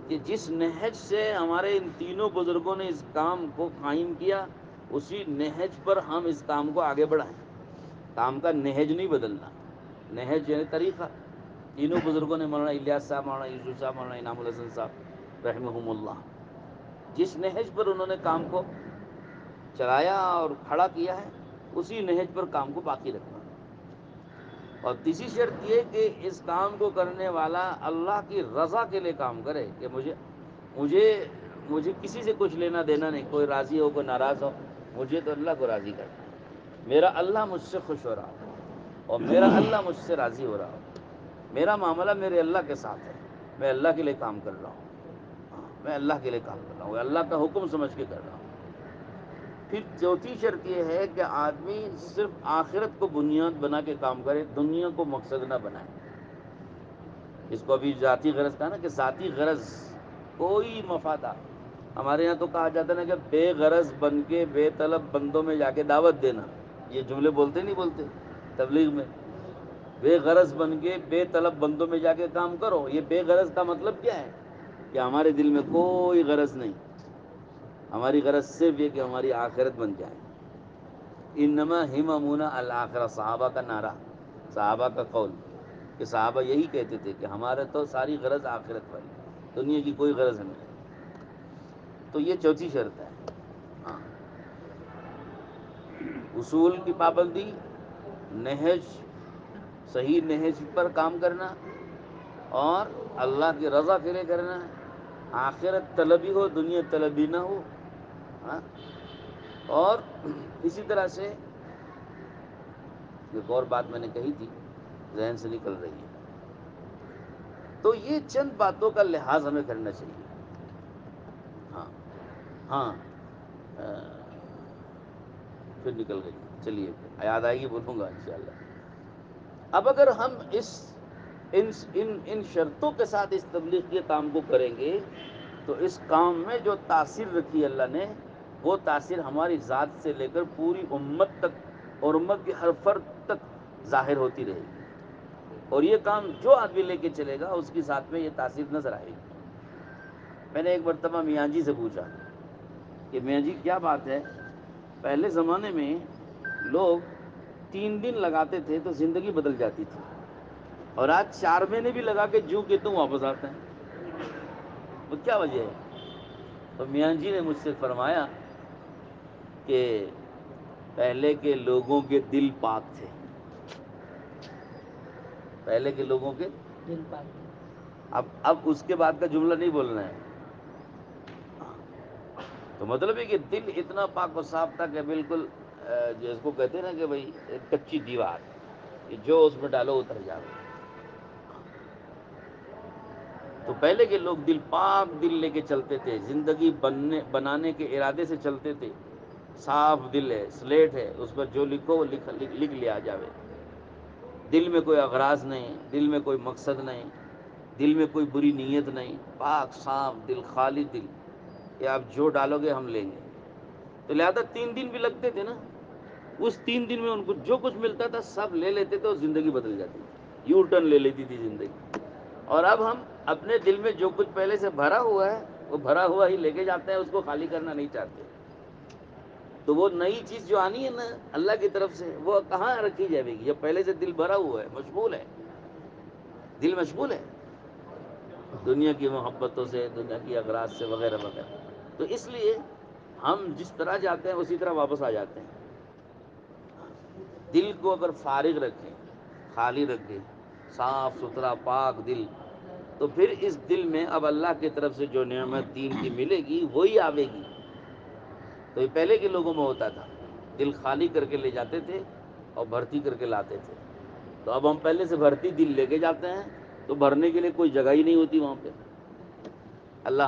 کہ جس نہج سے ہمارے ان تینوں بزرگوں نے اس کام کو قائم کیا، اسی نہج پر ہم اس کام کو آگے بڑھائیں۔ کام کا نہج نہیں بدلنا، نہج یعنی طریقہ۔ تینوں بزرگوں نے، مولانا الیاس صاحب، مولانا یوسف صاحب، مولانا انعام الحسن صاحب رحمہم اللہ، جس نہج پر انہوں نے کام کو چلایا اور کھڑا کیا ہے، اسی نہج پر کام کو باقی رکھنا۔ اور تیسری شرط یہ کہ اس کام کو کرنے والا اللہ کی رضا کے لیے کام کرے، کہ مجھے کسی سے کچھ لینا دینا نہیں، کوئی راضی ہو کوئی ناراض ہو، مجھے تو اللہ کو راضی کرنا ہے۔ میرا اللہ مجھ سے خوش ہو رہا ہو اور میرا اللہ مجھ سے راضی ہو رہا ہو، میرا معاملہ میرے اللہ کے ساتھ ہے، میں اللہ کے لیے کام کر رہا ہوں، میں اللہ کے لیے کام کر رہا ہوں، اللہ کا حکم سمجھ کے کر رہا ہوں۔ پھر چوتھی شرط یہ ہے کہ آدمی صرف آخرت کو بنیاد بنا کے کام کرے، دنیا کو مقصد نہ بنائے۔ اس کو ابھی ذاتی غرض کہا نا، کہ ذاتی غرض کوئی مفادہ، ہمارے یہاں تو کہا جاتا ہے نا کہ بے غرض بن کے بے طلب بندوں میں جا کے دعوت دینا، یہ جملے بولتے نہیں بولتے تبلیغ میں؟ بے غرض بن کے بے طلب بندوں میں جا کے کام کرو، یہ بے غرض کا مطلب کیا ہے؟ کہ ہمارے دل میں کوئی غرض نہیں، ہماری غرض صرف یہ کہ ہماری آخرت بن جائے۔ انما ہممنا الآخرہ، صحابہ کا نعرہ، صحابہ کا قول، کہ صحابہ یہی کہتے تھے کہ ہمارے تو ساری غرض آخرت والی، دنیا کی کوئی غرض نہیں۔ تو یہ چوتھی شرط ہے۔ ہاں، اصول کی پابندی، نہج، صحیح نہج پر کام کرنا، اور اللہ کی رضا کے لیے کرنا، آخرت طلبی ہو، دنیا طلبی نہ ہو۔ ہاں، اور اسی طرح سے ایک اور بات میں نے کہی تھی، ذہن سے نکل رہی ہے۔ تو یہ چند باتوں کا لحاظ ہمیں کرنا چاہیے۔ ہاں ہاں، پھر نکل گئی، چلیے یاد آئے گی بولوں گا انشاءاللہ۔ اب اگر ہم ان شرطوں کے ساتھ اس تبلیغ کے کام کو کریں گے تو اس کام میں جو تاثیر رکھی اللہ نے، وہ تاثیر ہماری ذات سے لے کر پوری امت تک اور امت کی ہر فرد تک ظاہر ہوتی رہے گی، اور یہ کام جو آدمی لے کے چلے گا اس کی ذات میں یہ تاثیر نظر آئے گی۔ میں نے ایک مرتبہ میاں جی سے پوچھا کہ میاں جی کیا بات ہے، پہلے زمانے میں لوگ 3 دن لگاتے تھے تو زندگی بدل جاتی تھی، اور آج 4 مہینے بھی لگا کے جو کہ تم واپس آتے ہیں، وہ کیا وجہ ہے؟ تو میاں جی نے مجھ سے فرمایا کہ پہلے کے لوگوں کے دل پاک تھے، پہلے کے لوگوں کے دل پاک تھے۔ اب اس کے بعد کا جملہ نہیں بولنا ہے، تو مطلب ہے کہ دل اتنا پاک و صاف تھا کہ بالکل جس کو کہتے ہیں نا کہ بھائی ایک کچی دیوار، کہ جو اس میں ڈالو اتر جاؤ۔ تو پہلے کے لوگ دل پاک دل لے کے چلتے تھے، زندگی بنانے کے ارادے سے چلتے تھے، صاف دل ہے، سلیٹ ہے، اس پر جو لکھو وہ لکھ لیا جاوے، دل میں کوئی اغراض نہیں، دل میں کوئی مقصد نہیں، دل میں کوئی بری نیت نہیں، پاک صاف دل، خالی دل، کہ آپ جو ڈالو گے ہم لیں گے۔ تو لہذا 3 دن بھی لگتے تھے نا، اس 3 دن میں ان کو جو کچھ ملتا تھا سب لے لیتے تھے اور زندگی بدل جاتی تھی، یو ٹرن لے لیتی تھی زندگی۔ اور اب ہم اپنے دل میں جو کچھ پہلے سے بھرا ہوا ہے وہ بھرا ہوا ہی لے کے جاتے ہیں، اس کو خالی کرنا نہیں چاہتے۔ تو وہ نئی چیز جو آنی ہے نا اللہ کی طرف سے، وہ کہاں رکھی جائے گی؟ یہ پہلے سے دل بھرا ہوا ہے، مشغول ہے، دل مشغول ہے۔ دنیا کی محبتوں سے، دنیا کی اغراض سے وغیرہ وغیرہ. تو اس لیے ہم جس طرح جاتے ہیں اسی طرح واپس آ جاتے ہیں. دل کو اگر فارغ رکھیں، خالی رکھیں، صاف ستھرا پاک دل، تو پھر اس دل میں اب اللہ کی طرف سے جو نعمت دین کی ملے گی وہی آوے گی. تو یہ پہلے کے لوگوں میں ہوتا تھا، دل خالی کر کے لے جاتے تھے اور بھرتی کر کے لاتے تھے. تو اب ہم پہلے سے بھرتی دل لے کے جاتے ہیں تو بھرنے کے لیے کوئی جگہ ہی نہیں ہوتی وہاں پہ. اللہ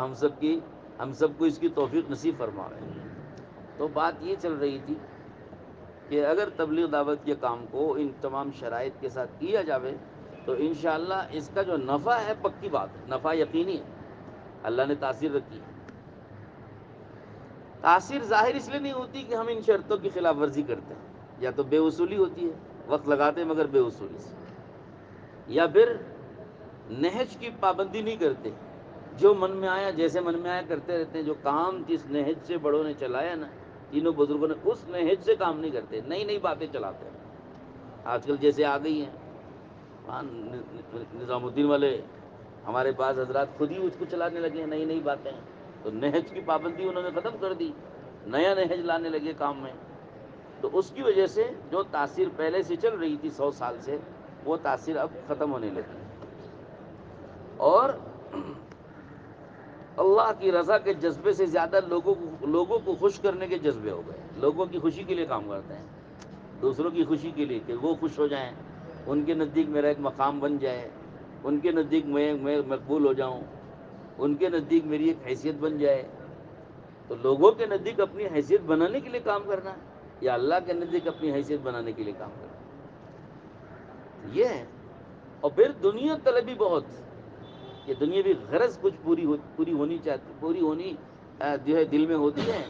ہم سب کو اس کی توفیق نصیب فرما رہے ہیں. تو بات یہ چل رہی تھی کہ اگر تبلیغ دعوت کے کام کو ان تمام شرائط کے ساتھ کیا جاوے تو انشاءاللہ اس کا جو نفع ہے پکی بات ہے، نفع یقینی ہے. اللہ نے تاثیر رکھی ہے. تاثیر ظاہر اس لیے نہیں ہوتی کہ ہم ان شرطوں کی خلاف ورزی کرتے ہیں، یا تو بے وصولی ہوتی ہے، وقت لگاتے ہیں مگر بے وصولی سے، یا پھر نہج کی پابندی نہیں کرتے، جو من میں آیا جیسے من میں آیا کرتے رہتے ہیں. جو کام جس نہج سے بڑوں نے چلایا نا، تینوں بزرگوں نے، اس نہج سے کام نہیں کرتے، نئی نئی باتیں چلاتے ہیں. آج کل جیسے آ گئی ہیں نظام الدین والے، ہمارے پاس حضرات خود ہی اس کو چلانے لگے ہیں، نئی نئی باتیں. تو نہج کی پابندی انہوں نے ختم کر دی، نیا نہج لانے لگے کام میں. تو اس کی وجہ سے جو تاثیر پہلے سے چل رہی تھی 100 سال سے، وہ تاثیر اب ختم ہونے لگی. اور اللہ کی رضا کے جذبے سے زیادہ لوگوں کو خوش کرنے کے جذبے ہو گئے. لوگوں کی خوشی کے لیے کام کرتے ہیں، دوسروں کی خوشی کے لیے، کہ وہ خوش ہو جائیں، ان کے نزدیک میرا ایک مقام بن جائے، ان کے نزدیک میں مقبول ہو جاؤں، ان کے نزدیک میری ایک حیثیت بن جائے. تو لوگوں کے نزدیک اپنی حیثیت بنانے کے لیے کام کرنا ہے، یا اللہ کے نزدیک اپنی حیثیت بنانے کے لیے کام کرنا ہے، یہ ہے. اور پھر دنیا طلبی بہت، کہ دنیاوی غرض کچھ پوری ہونی چاہتی، پوری ہونی جو ہے دل میں ہوتی ہے،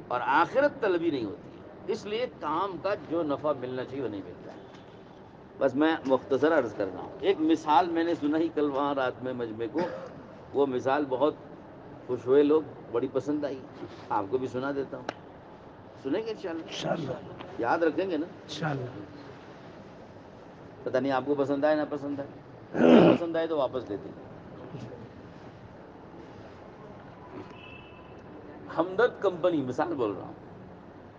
اور آخرت طلبی نہیں ہوتی ہے. اس لیے کام کا جو نفع ملنا چاہیے وہ نہیں ملتا ہے. بس میں مختصر عرض کر رہا ہوں. ایک مثال میں نے سنا ہی کل وہاں رات میں مجمع کو، وہ مثال بہت خوش ہوئے لوگ، بڑی پسند آئی، آپ کو بھی سنا دیتا ہوں. سنیں گے انشاءاللہ؟ یاد رکھیں گے نا انشاءاللہ؟ پتہ نہیں آپ کو پسند آئے نہ پسند آئے، نہیں پسند آئے تو واپس دے دیں. ہمدرد کمپنی، مثال بول رہا ہوں،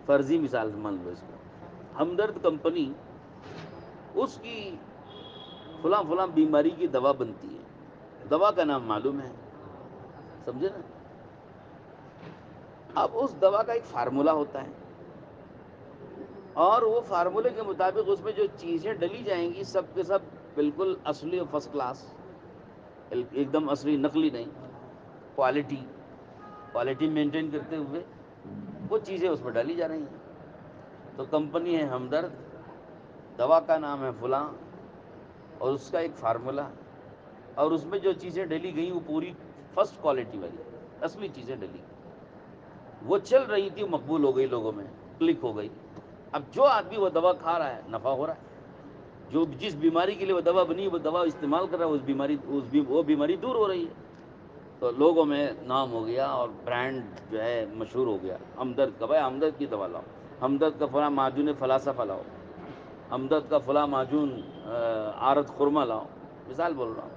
فرضی مثال مان لو اس کو. ہمدرد کمپنی، اس کی فلاں فلاں بیماری کی دوا بنتی ہے، دوا کا نام معلوم ہے، سمجھے نا. اب اس دوا کا ایک فارمولہ ہوتا ہے، اور وہ فارمولے کے مطابق اس میں جو چیزیں ڈلی جائیں گی سب کے سب بالکل اصلی اور فرسٹ کلاس، ایک دم اصلی، نقلی نہیں، کوالٹی مینٹین کرتے ہوئے وہ چیزیں اس میں ڈالی جا رہی ہیں. تو کمپنی ہے ہمدرد، دوا کا نام ہے فلاں، اور اس کا ایک فارمولہ، اور اس میں جو چیزیں ڈلی گئیں وہ پوری فرسٹ کوالٹی والی اصلی چیزیں ڈلی گئی. وہ چل رہی تھی، مقبول ہو گئی، لوگوں میں کلک ہو گئی. اب جو آدمی وہ دوا کھا رہا ہے نفع ہو رہا ہے، جو جس بیماری کے لیے وہ دوا بنی وہ دوا استعمال کر رہا ہے، وہ بیماری دور ہو رہی ہے. تو لوگوں میں نام ہو گیا اور برانڈ جو ہے مشہور ہو گیا ہمدرد کا. بھائی ہمدرد کی دوا لاؤ، ہمدرد کا فلاں معجون فلاسفہ لاؤ، ہمدرد کا فلاں معجون آرد خرما لاؤ، مثال بول رہا ہوں.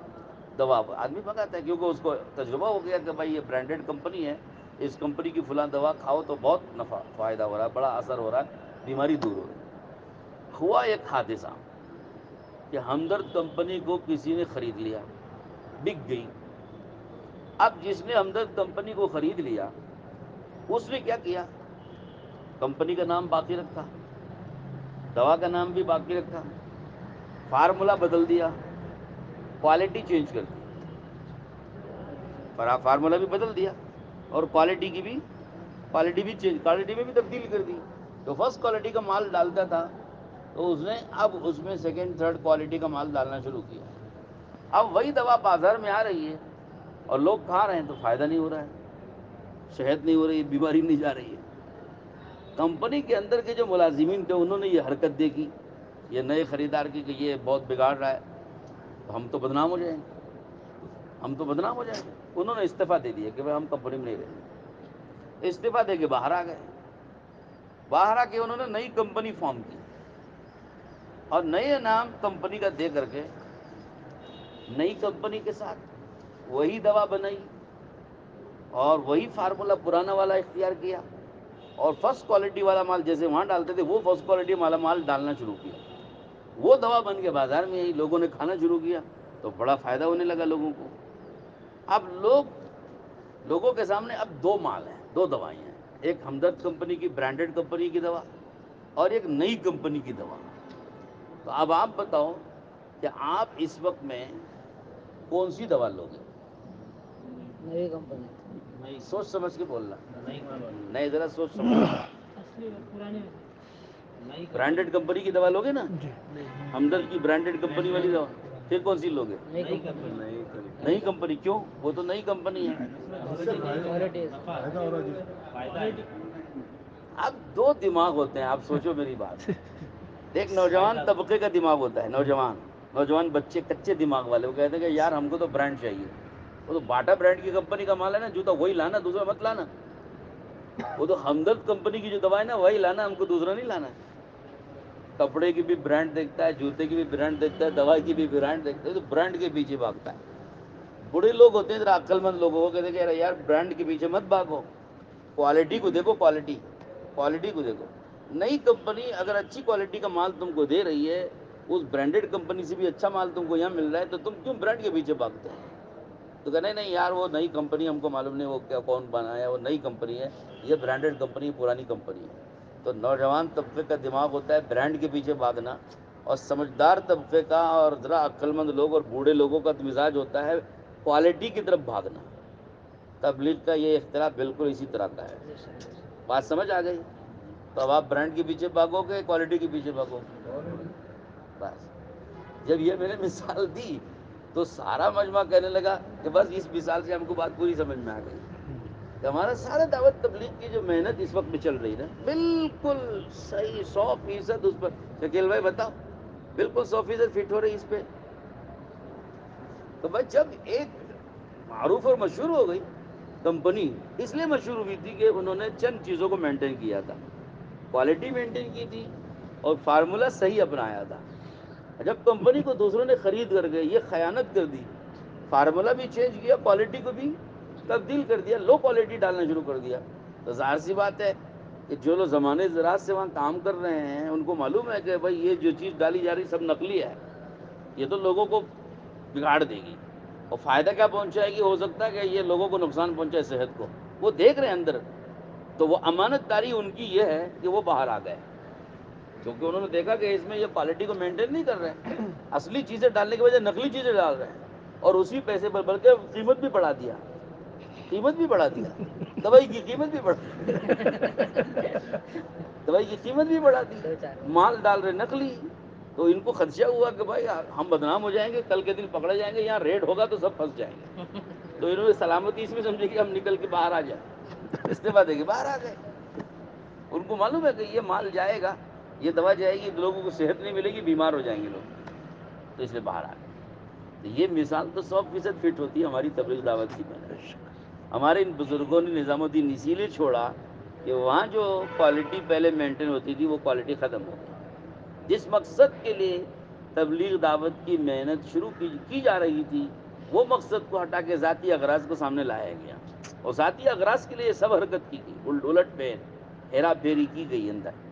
دوا آدمی منگاتا ہے کیونکہ اس کو تجربہ ہو گیا کہ بھائی یہ برانڈیڈ کمپنی ہے، اس کمپنی کی فلاں دوا کھاؤ تو بہت نفع فائدہ ہو رہا ہے، بڑا اثر ہو رہا ہے، بیماری دور ہو رہی ہے. ہوا ایک حادثہ کہ ہمدرد کمپنی کو کسی نے خرید لیا، بک گئی. اب جس نے ہمدرد کمپنی کو خرید لیا اس نے کیا کیا، کمپنی کا نام باقی رکھا، دوا کا نام بھی باقی رکھا، فارمولہ بدل دیا، کوالٹی چینج کر دی، فارمولہ بھی بدل دیا اور کوالٹی بھی چینج، کوالٹی میں بھی تبدیل کر دی. تو فرسٹ کوالٹی کا مال ڈالتا تھا تو اس نے اب اس میں سیکنڈ تھرڈ کوالٹی کا مال ڈالنا شروع کیا. اب وہی دوا بازار میں آ رہی ہے اور لوگ کھا رہے ہیں تو فائدہ نہیں ہو رہا ہے، صحت نہیں ہو رہی ہے، بیماری نہیں جا رہی ہے. کمپنی کے اندر کے جو ملازمین تھے انہوں نے یہ حرکت دیکھی، یہ نئے خریدار کی، کہ یہ بہت بگاڑ رہا ہے، تو ہم تو بدنام ہو جائیں گے. انہوں نے استعفیٰ دے دیا کہ بھائی ہم کمپنی میں نہیں رہیں گے. استعفیٰ دے کے باہر آ گئے. باہر آ کے انہوں نے نئی کمپنی فارم کی، اور نئے نام کمپنی کا دے کر کے نئی کمپنی کے ساتھ وہی دوا بنائی اور وہی فارمولہ پرانا والا اختیار کیا، اور فرسٹ کوالٹی والا مال جیسے وہاں ڈالتے تھے وہ فرسٹ کوالٹی والا مال ڈالنا شروع کیا. وہ دوا بن کے بازار میں آئی، لوگوں نے کھانا شروع کیا تو بڑا فائدہ ہونے لگا لوگوں کو. اب لوگوں کے سامنے اب دو مال ہیں، دو دوائیں ہیں، ایک ہمدرد کمپنی کی برانڈڈ کمپنی کی دوا اور ایک نئی کمپنی کی دوا. تو اب آپ بتاؤ کہ آپ اس وقت میں کون سی دوا لوگے؟ نئی کمپنی. نہیں، سوچ سمجھ کے بولنا. نہیں، ذرا سوچ سمجھ. برانڈڈ کمپنی کی دوا لوگے نا، ہمدرد کی برانڈڈ کمپنی والی دوا. پھر کون سی لوگے؟ نئی کمپنی. کیوں؟ وہ تو نئی کمپنی ہے. اب دو دماغ ہوتے ہیں، آپ سوچو میری بات. ایک نوجوان طبقے کا دماغ ہوتا ہے، نوجوان بچے کچے دماغ والے، وہ کہتے ہیں کہ یار ہم کو تو برانڈ چاہیے. وہ تو باٹا برانڈ کی کمپنی کا مال ہے نا، جوتا وہی لانا، دوسرا مت لانا. وہ تو ہمدرد کمپنی کی جو دوا ہے نا وہی لانا، ہم کو دوسرا نہیں لانا. کپڑے کی بھی برانڈ دیکھتا ہے، جوتے کی بھی برانڈ دیکھتا ہے، دوا کی بھی برانڈ دیکھتا ہے، تو برانڈ کے پیچھے بھاگتا ہے. بڑے لوگ ہوتے ہیں ذرا عقل مند لوگوں کو کہتے ہیں کہ یار برانڈ کے پیچھے مت بھاگو، کوالٹی کو دیکھو، کوالٹی کو دیکھو. نئی کمپنی اگر اچھی کوالٹی کا مال تم کو دے رہی ہے، اس برانڈڈ کمپنی سے بھی اچھا مال تم کو یہاں مل رہا ہے، تو تم کیوں برانڈ کے پیچھے بھاگتے ہیں؟ تو کہنے نہیں یار وہ نئی کمپنی ہم کو معلوم نہیں وہ کیا کون بنایا، وہ نئی کمپنی ہے، یہ برانڈڈ کمپنی پرانی کمپنی ہے. تو نوجوان طبقے کا دماغ ہوتا ہے برانڈ کے پیچھے بھاگنا، اور سمجھدار طبقے کا اور ذرا عقل مند لوگ اور بوڑھے لوگوں کا مزاج ہوتا ہے کوالٹی کی طرف بھاگنا. تبلیغ کا یہ اختلاف بالکل اسی طرح کا ہے. بات سمجھ آ گئی؟ تو اب آپ برانڈ کے پیچھے بھاگو گے کوالٹی کے پیچھے بھاگو گے؟ بس جب یہ میں نے مثال دی تو سارا مجمع کہنے لگا کہ بس اس مثال سے ہم کو بات پوری سمجھ میں آ گئی کہ ہمارا سارا دعوت تبلیغ کی جو محنت اس وقت میں چل رہی نا بالکل صحیح 100% اس پر. شکیل بھائی بتاؤ، بالکل 100% فٹ ہو رہی اس پہ. تو بھائی جب ایک معروف اور مشہور ہو گئی کمپنی، اس لیے مشہور ہوئی تھی کہ انہوں نے چند چیزوں کو مینٹین کیا تھا. کوالٹی مینٹین کی تھی اور فارمولا صحیح اپنایا تھا. جب کمپنی کو دوسروں نے خرید کر گئے، یہ خیانت کر دی، فارمولا بھی چینج کیا، کوالٹی کو بھی تبدیل کر دیا، لو کوالٹی ڈالنا شروع کر دیا، تو ظاہر سی بات ہے کہ جو لوگ زمانے زراعت سے وہاں کام کر رہے ہیں ان کو معلوم ہے کہ بھائی یہ جو چیز ڈالی جا رہی سب نقلی ہے، یہ تو لوگوں کو بگاڑ دے گی اور فائدہ کیا پہنچائے گی، ہو سکتا ہے کہ یہ لوگوں کو نقصان پہنچائے صحت کو. وہ دیکھ رہے ہیں اندر، تو وہ امانت داری ان کی یہ ہے کہ وہ باہر آ گئے، کیونکہ انہوں نے دیکھا کہ اس میں یہ کوالٹی کو مینٹین نہیں کر رہے ہیں، اصلی چیزیں ڈالنے کی وجہ نقلی چیزیں ڈال رہے ہیں، اور اسی پیسے پر بلکہ قیمت بھی بڑھا دیا، دوائی کی قیمت بھی بڑھا دی، مال ڈال رہے نقلی. تو ان کو خدشہ ہوا کہ بھائی ہم بدنام ہو جائیں گے، کل کے دن پکڑے جائیں گے، یہاں ریڈ ہوگا تو سب پھنس جائیں گے. تو انہوں نے سلامتی اس میں سمجھی کہ ہم نکل کے باہر آ جائیں، استعفیٰ دے کے باہر آ گئے. ان کو معلوم ہے کہ یہ مال جائے گا، یہ دوا جائے گی، لوگوں کو صحت نہیں ملے گی، بیمار ہو جائیں گے لوگ، تو اس لیے باہر آ گئے. تو یہ مثال تو 100% فٹ ہوتی ہے ہماری تبلیغ دعوت کی محنت. ہمارے ان بزرگوں نے نظام الدین اسی لیے چھوڑا کہ وہاں جو کوالٹی پہلے مینٹین ہوتی تھی وہ کوالٹی ختم ہو گئی. جس مقصد کے لیے تبلیغ دعوت کی محنت شروع کی جا رہی تھی، وہ مقصد کو ہٹا کے ذاتی اغراض کو سامنے لایا گیا، اور ذاتی اغراض کے لیے سب حرکت کی گئی، الٹ پھیر ہیرا پھیری کی گئی اندر.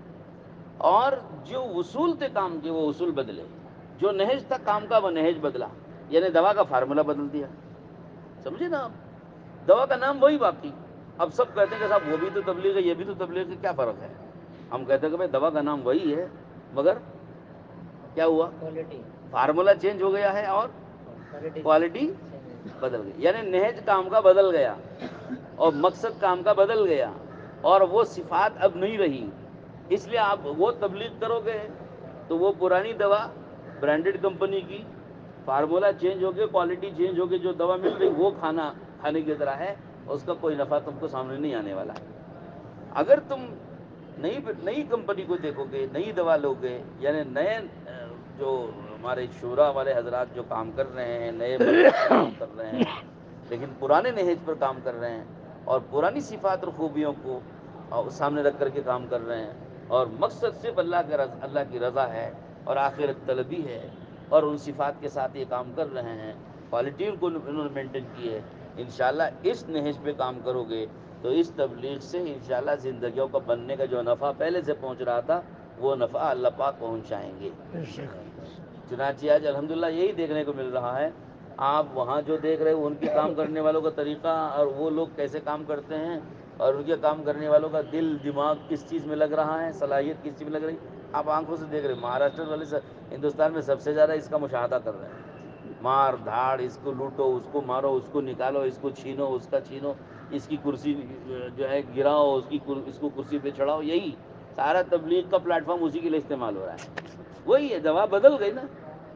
اور جو اصول تھے کام کے وہ اصول بدلے، جو نہج تھا کام کا وہ نہج بدلا، یعنی دوا کا فارمولہ بدل دیا. سمجھے نا آپ؟ دوا کا نام وہی باقی. اب سب کہتے ہیں کہ صاحب وہ بھی تو تبلیغ ہے یہ بھی تو تبلیغ ہے، کیا فرق ہے؟ ہم کہتے ہیں کہ بھائی دوا کا نام وہی ہے، مگر کیا ہوا؟ فارمولہ چینج ہو گیا ہے اور کوالٹی بدل گئی. یعنی نہج کام کا بدل گیا اور مقصد کام کا بدل گیا، اور وہ صفات اب نہیں رہی. اس لیے آپ وہ تبلیغ کرو گے تو وہ پرانی دوا برانڈڈ کمپنی کی، فارمولہ چینج ہو گیا، کوالٹی چینج ہو گئی، جو دوا مل رہی وہ کھانے کی طرح ہے، اس کا کوئی نفع تم کو سامنے نہیں آنے والا ہے. اگر تم نئی کمپنی کو دیکھو گے، نئی دوا لو گے، یعنی نئے جو ہمارے شورا والے حضرات جو کام کر رہے ہیں، نئے کام کر رہے ہیں، لیکن پرانے نہج پر کام کر رہے ہیں اور پرانی صفات اور خوبیوں کو سامنے رکھ کر کے کام کر رہے ہیں، اور مقصد صرف اللہ کی رضا ہے اور آخرت طلبی ہے، اور ان صفات کے ساتھ یہ کام کر رہے ہیں، کوالٹی ان کو انہوں نے مینٹین کی ہے. انشاءاللہ اس نہج پہ کام کرو گے تو اس تبلیغ سے انشاءاللہ زندگیوں کا بننے کا جو نفع پہلے سے پہنچ رہا تھا وہ نفع اللہ پاک پہنچائیں گے. چنانچہ آج الحمدللہ یہی دیکھنے کو مل رہا ہے. آپ وہاں جو دیکھ رہے ہو ان کے کام کرنے والوں کا طریقہ اور وہ لوگ کیسے کام کرتے ہیں اور ان کے کام کرنے والوں کا دل دماغ کس چیز میں لگ رہا ہے, صلاحیت کس چیز میں لگ رہی, آپ آنکھوں سے دیکھ رہے ہیں. مہاراشٹر والے ہندوستان میں سب سے زیادہ اس کا مشاہدہ کر رہے ہیں. مار دھاڑ, اس کو لوٹو, اس کو مارو, اس کو نکالو, اس کو چھینو, اس کا چھینو, اس کی کرسی جو ہے گراؤ, اس کو کرسی پہ چڑھاؤ. یہی سارا تبلیغ کا پلیٹ فارم اسی کے لیے استعمال ہو رہا ہے. وہی ہے, دوا بدل گئی نا,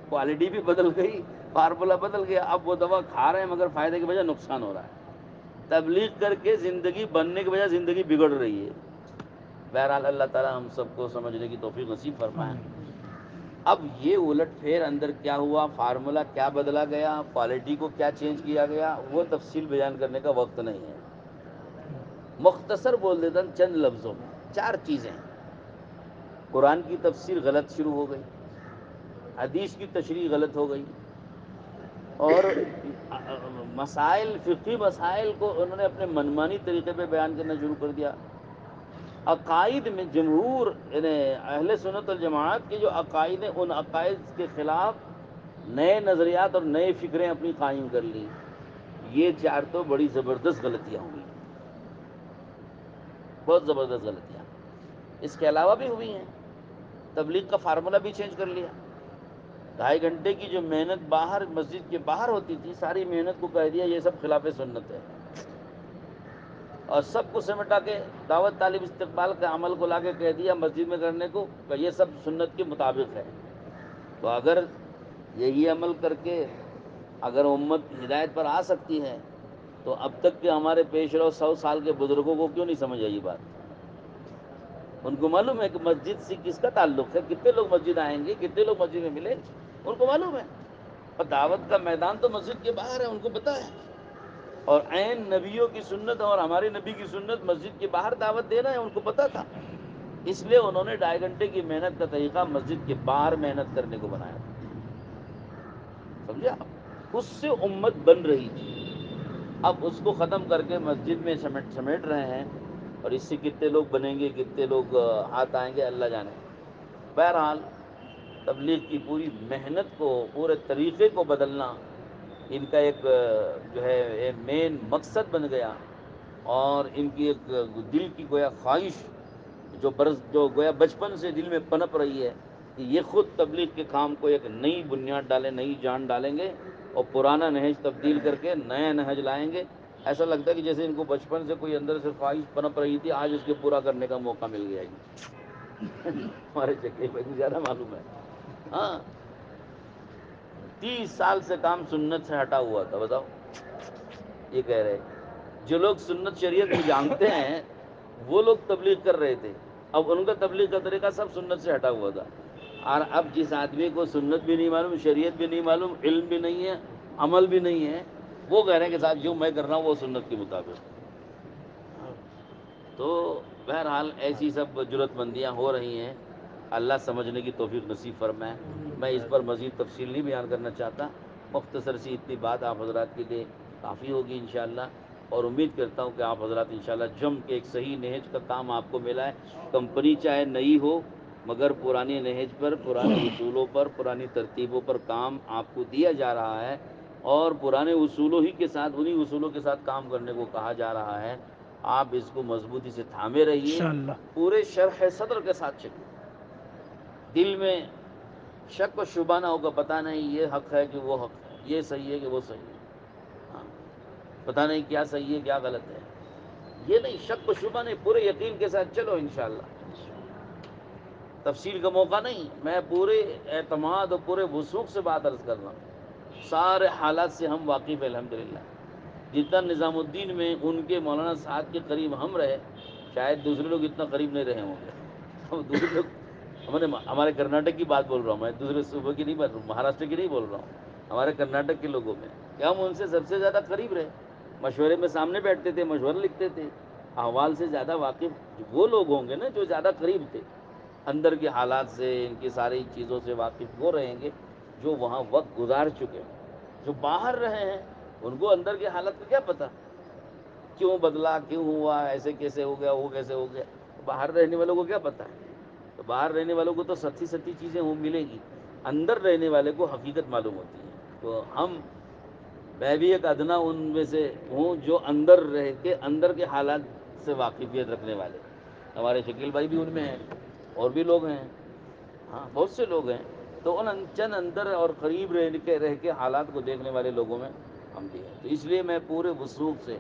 کوالٹی بھی بدل گئی, فارمولہ بدل گیا. اب وہ دوا کھا رہے ہیں مگر فائدے کی بجائے نقصان ہو رہا ہے. تبلیغ کر کے زندگی بننے کی بجائے زندگی بگڑ رہی ہے. بہرحال اللہ تعالی ہم سب کو سمجھنے کی توفیق نصیب فرمائے. اب یہ الٹ پھیر اندر کیا ہوا, فارمولہ کیا بدلا گیا, کوالٹی کو کیا چینج کیا گیا, وہ تفصیل بیان کرنے کا وقت نہیں ہے. مختصر بول دیتا ہوں چند لفظوں میں. 4 چیزیں. قرآن کی تفسیر غلط شروع ہو گئی, حدیث کی تشریح غلط ہو گئی, اور مسائل, فقہی مسائل کو انہوں نے اپنے منمانی طریقے پہ بیان کرنا شروع کر دیا. عقائد میں جمہور یعنی اہل سنت والجماعت کے جو عقائد ہیں ان عقائد کے خلاف نئے نظریات اور نئے فکریں اپنی قائم کر لی. یہ 4 تو بڑی زبردست غلطیاں ہوئی, بہت زبردست غلطیاں. اس کے علاوہ بھی ہوئی ہیں. تبلیغ کا فارمولہ بھی چینج کر لیا. 2.5 گھنٹے کی جو محنت باہر مسجد کے باہر ہوتی تھی, ساری محنت کو کہہ دیا یہ سب خلاف سنت ہے, اور سب کو سمٹا کے دعوت تعلیم استقبال کے عمل کو لا کے کہہ دیا مسجد میں کرنے کو کہ یہ سب سنت کے مطابق ہے. تو اگر یہی عمل کر کے اگر امت ہدایت پر آ سکتی ہے تو اب تک کے ہمارے پیش رو 100 سال کے بزرگوں کو کیوں نہیں سمجھ آئی یہ بات؟ ان کو معلوم ہے کہ مسجد سے کس کا تعلق ہے, کتنے لوگ مسجد آئیں گے, کتنے لوگ مسجد میں ملیں, ان کو معلوم ہے. اور دعوت کا میدان تو مسجد کے باہر ہے, ان کو پتہ ہے. اور عین نبیوں کی سنت اور ہمارے نبی کی سنت مسجد کے باہر دعوت دینا ہے, ان کو پتہ تھا. اس لیے انہوں نے 2.5 گھنٹے کی محنت کا طریقہ مسجد کے باہر محنت کرنے کو بنایا. سمجھا؟ اس سے امت بن رہی تھی. اب اس کو ختم کر کے مسجد میں سمیٹ رہے ہیں, اور اس سے کتنے لوگ بنیں گے, کتنے لوگ ہاتھ آئیں گے, اللہ جانے. بہرحال تبلیغ کی پوری محنت کو, پورے طریقے کو بدلنا ان کا ایک جو ہے مین مقصد بن گیا. اور ان کی ایک دل کی گویا خواہش جو گویا بچپن سے دل میں پنپ رہی ہے کہ یہ خود تبلیغ کے کام کو ایک نئی بنیاد ڈالیں, نئی جان ڈالیں گے, اور پرانا نہج تبدیل کر کے نیا نہج لائیں گے. ایسا لگتا ہے کہ جیسے ان کو بچپن سے کوئی اندر سے خواہش پنپ رہی تھی, آج اس کے پورا کرنے کا موقع مل گیا. ہمارے چکے پہ زیادہ معلوم ہے. ہاں, 30 سال سے کام سنت سے ہٹا ہوا تھا. بتاؤ, یہ کہہ رہے جو لوگ سنت شریعت کو جانتے ہیں وہ لوگ تبلیغ کر رہے تھے. اب ان کا تبلیغ کا طریقہ سب سنت سے ہٹا ہوا تھا. اور اب جس آدمی کو سنت بھی نہیں معلوم, شریعت بھی نہیں معلوم, علم بھی نہیں ہے, عمل بھی نہیں ہے, وہ کہہ رہے ہیں کہ صاحب جو میں کر رہا ہوں وہ سنت کے مطابق. تو بہرحال ایسی سب جرت مندیاں ہو رہی ہیں. اللہ سمجھنے کی توفیق نصیب فرمائے. میں اس پر مزید تفصیل نہیں بیان کرنا چاہتا, مختصر سی اتنی بات آپ حضرات کے لیے کافی ہوگی انشاءاللہ. اور امید کرتا ہوں کہ آپ حضرات انشاءاللہ جم کے ایک صحیح نہج کا کام آپ کو ملا ہے. کمپنی چاہے نئی ہو مگر پرانی نہج پر, پرانے اصولوں پر, پرانی ترتیبوں پر کام آپ کو دیا جا رہا ہے, اور پرانے اصولوں ہی کے ساتھ, انہی اصولوں کے ساتھ کام کرنے کو کہا جا رہا ہے. آپ اس کو مضبوطی سے تھامے رہیے, پورے شرح صدر کے ساتھ چلیے. دل میں شک و شبہ نہ ہوگا, پتہ نہیں یہ حق ہے کہ وہ حق ہے, یہ صحیح ہے کہ وہ صحیح ہے, ہاں پتہ نہیں کیا صحیح ہے کیا غلط ہے, یہ نہیں, شک و شبہ نہیں, پورے یقین کے ساتھ چلو انشاءاللہ. تفصیل کا موقع نہیں, میں پورے اعتماد اور پورے وثوق سے بات عرض کر رہا ہوں. سارے حالات سے ہم واقف ہیں الحمدللہ. جتنا نظام الدین میں ان کے مولانا صاحب کے قریب ہم رہے, شاید دوسرے لوگ اتنا قریب نہیں رہے ہوں گے. اب دوسرے لوگ, ہمارے کرناٹک کی بات بول رہا ہوں میں, دوسرے صوبے کی نہیں بول رہا ہوں, مہاراشٹر کی نہیں بول رہا ہوں, ہمارے کرناٹک کے لوگوں میں کہ ہم ان سے سب سے زیادہ قریب رہے. مشورے میں سامنے بیٹھتے تھے, مشورہ لکھتے تھے. احوال سے زیادہ واقف وہ لوگ ہوں گے نا جو زیادہ قریب تھے, اندر کے حالات سے, ان کی ساری چیزوں سے واقف وہ رہیں گے جو وہاں وقت گزار چکے ہیں. جو باہر رہے ہیں ان کو اندر کی حالت کا کیا پتہ، کیوں بدلا، کیوں ہوا، ایسے کیسے ہو گیا، وہ کیسے ہو گیا، باہر رہنے والوں کو کیا پتہ ہے؟ تو باہر رہنے والوں کو تو سچی سچی چیزیں ملیں گی، اندر رہنے والے کو حقیقت معلوم ہوتی ہے. تو میں بھی ایک ادنا ان میں سے ہوں جو اندر رہ کے اندر کے حالات سے واقفیت رکھنے والے. ہمارے شکیل بھائی بھی ان میں ہیں، اور بھی لوگ ہیں، ہاں بہت سے لوگ ہیں. تو ان چند اندر اور قریب رہ کے حالات کو دیکھنے والے لوگوں میں ہم بھی ہیں. تو اس لیے میں پورے وثوق سے،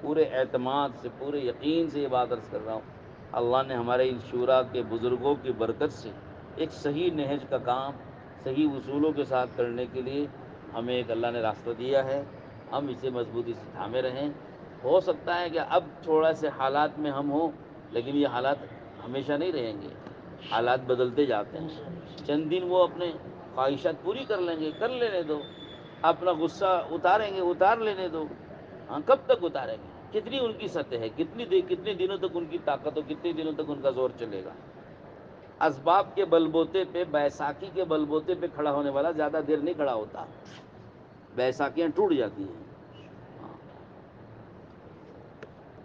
پورے اعتماد سے، پورے یقین سے یہ بات عرض کر رہا ہوں، اللہ نے ہمارے ان شورا کے بزرگوں کی برکت سے ایک صحیح نہج کا کام صحیح اصولوں کے ساتھ کرنے کے لیے ہمیں ایک اللہ نے راستہ دیا ہے. ہم اسے مضبوطی سے تھامے رہیں. ہو سکتا ہے کہ اب تھوڑا سے حالات میں ہم ہوں، لیکن یہ حالات ہمیشہ نہیں رہیں گے، حالات بدلتے جاتے ہیں. چند دن وہ اپنے خواہشات پوری کر لیں گے، کر لینے دو. اپنا غصہ اتاریں گے، اتار لینے دو. ہاں کب تک اتاریں گے؟ کتنی ان کی سطح ہے، کتنے دنوں تک ان کی طاقت ہو، کتنے دنوں تک ان کا زور چلے گا. اسباب کے بلبوتے پہ، بیساکھی کے بلبوتے پہ کھڑا ہونے والا زیادہ دیر نہیں کھڑا ہوتا، بیساکھیاں ٹوٹ جاتی ہیں. ہاں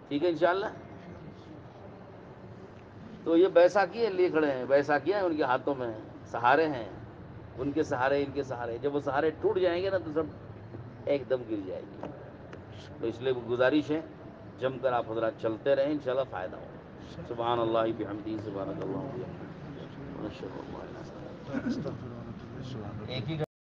ٹھیک ہے انشاءاللہ. تو یہ بیساکھی لیے کھڑے ہیں، بیساکھیاں ان کے ہاتھوں میں ہیں، سہارے ہیں، ان کے سہارے، ان کے سہارے. جب وہ سہارے ٹوٹ جائیں گے نا تو سب ایک دم گر جائے گی. تو اس لیے گزارش ہے جم کر آپ حضرات چلتے رہیں، انشاءاللہ فائدہ ہوگا. سبحان اللہ بحمدہ، سبحانک اللہم وبحمدک، ونشہد ان لا الہ الا انت. ایک ہی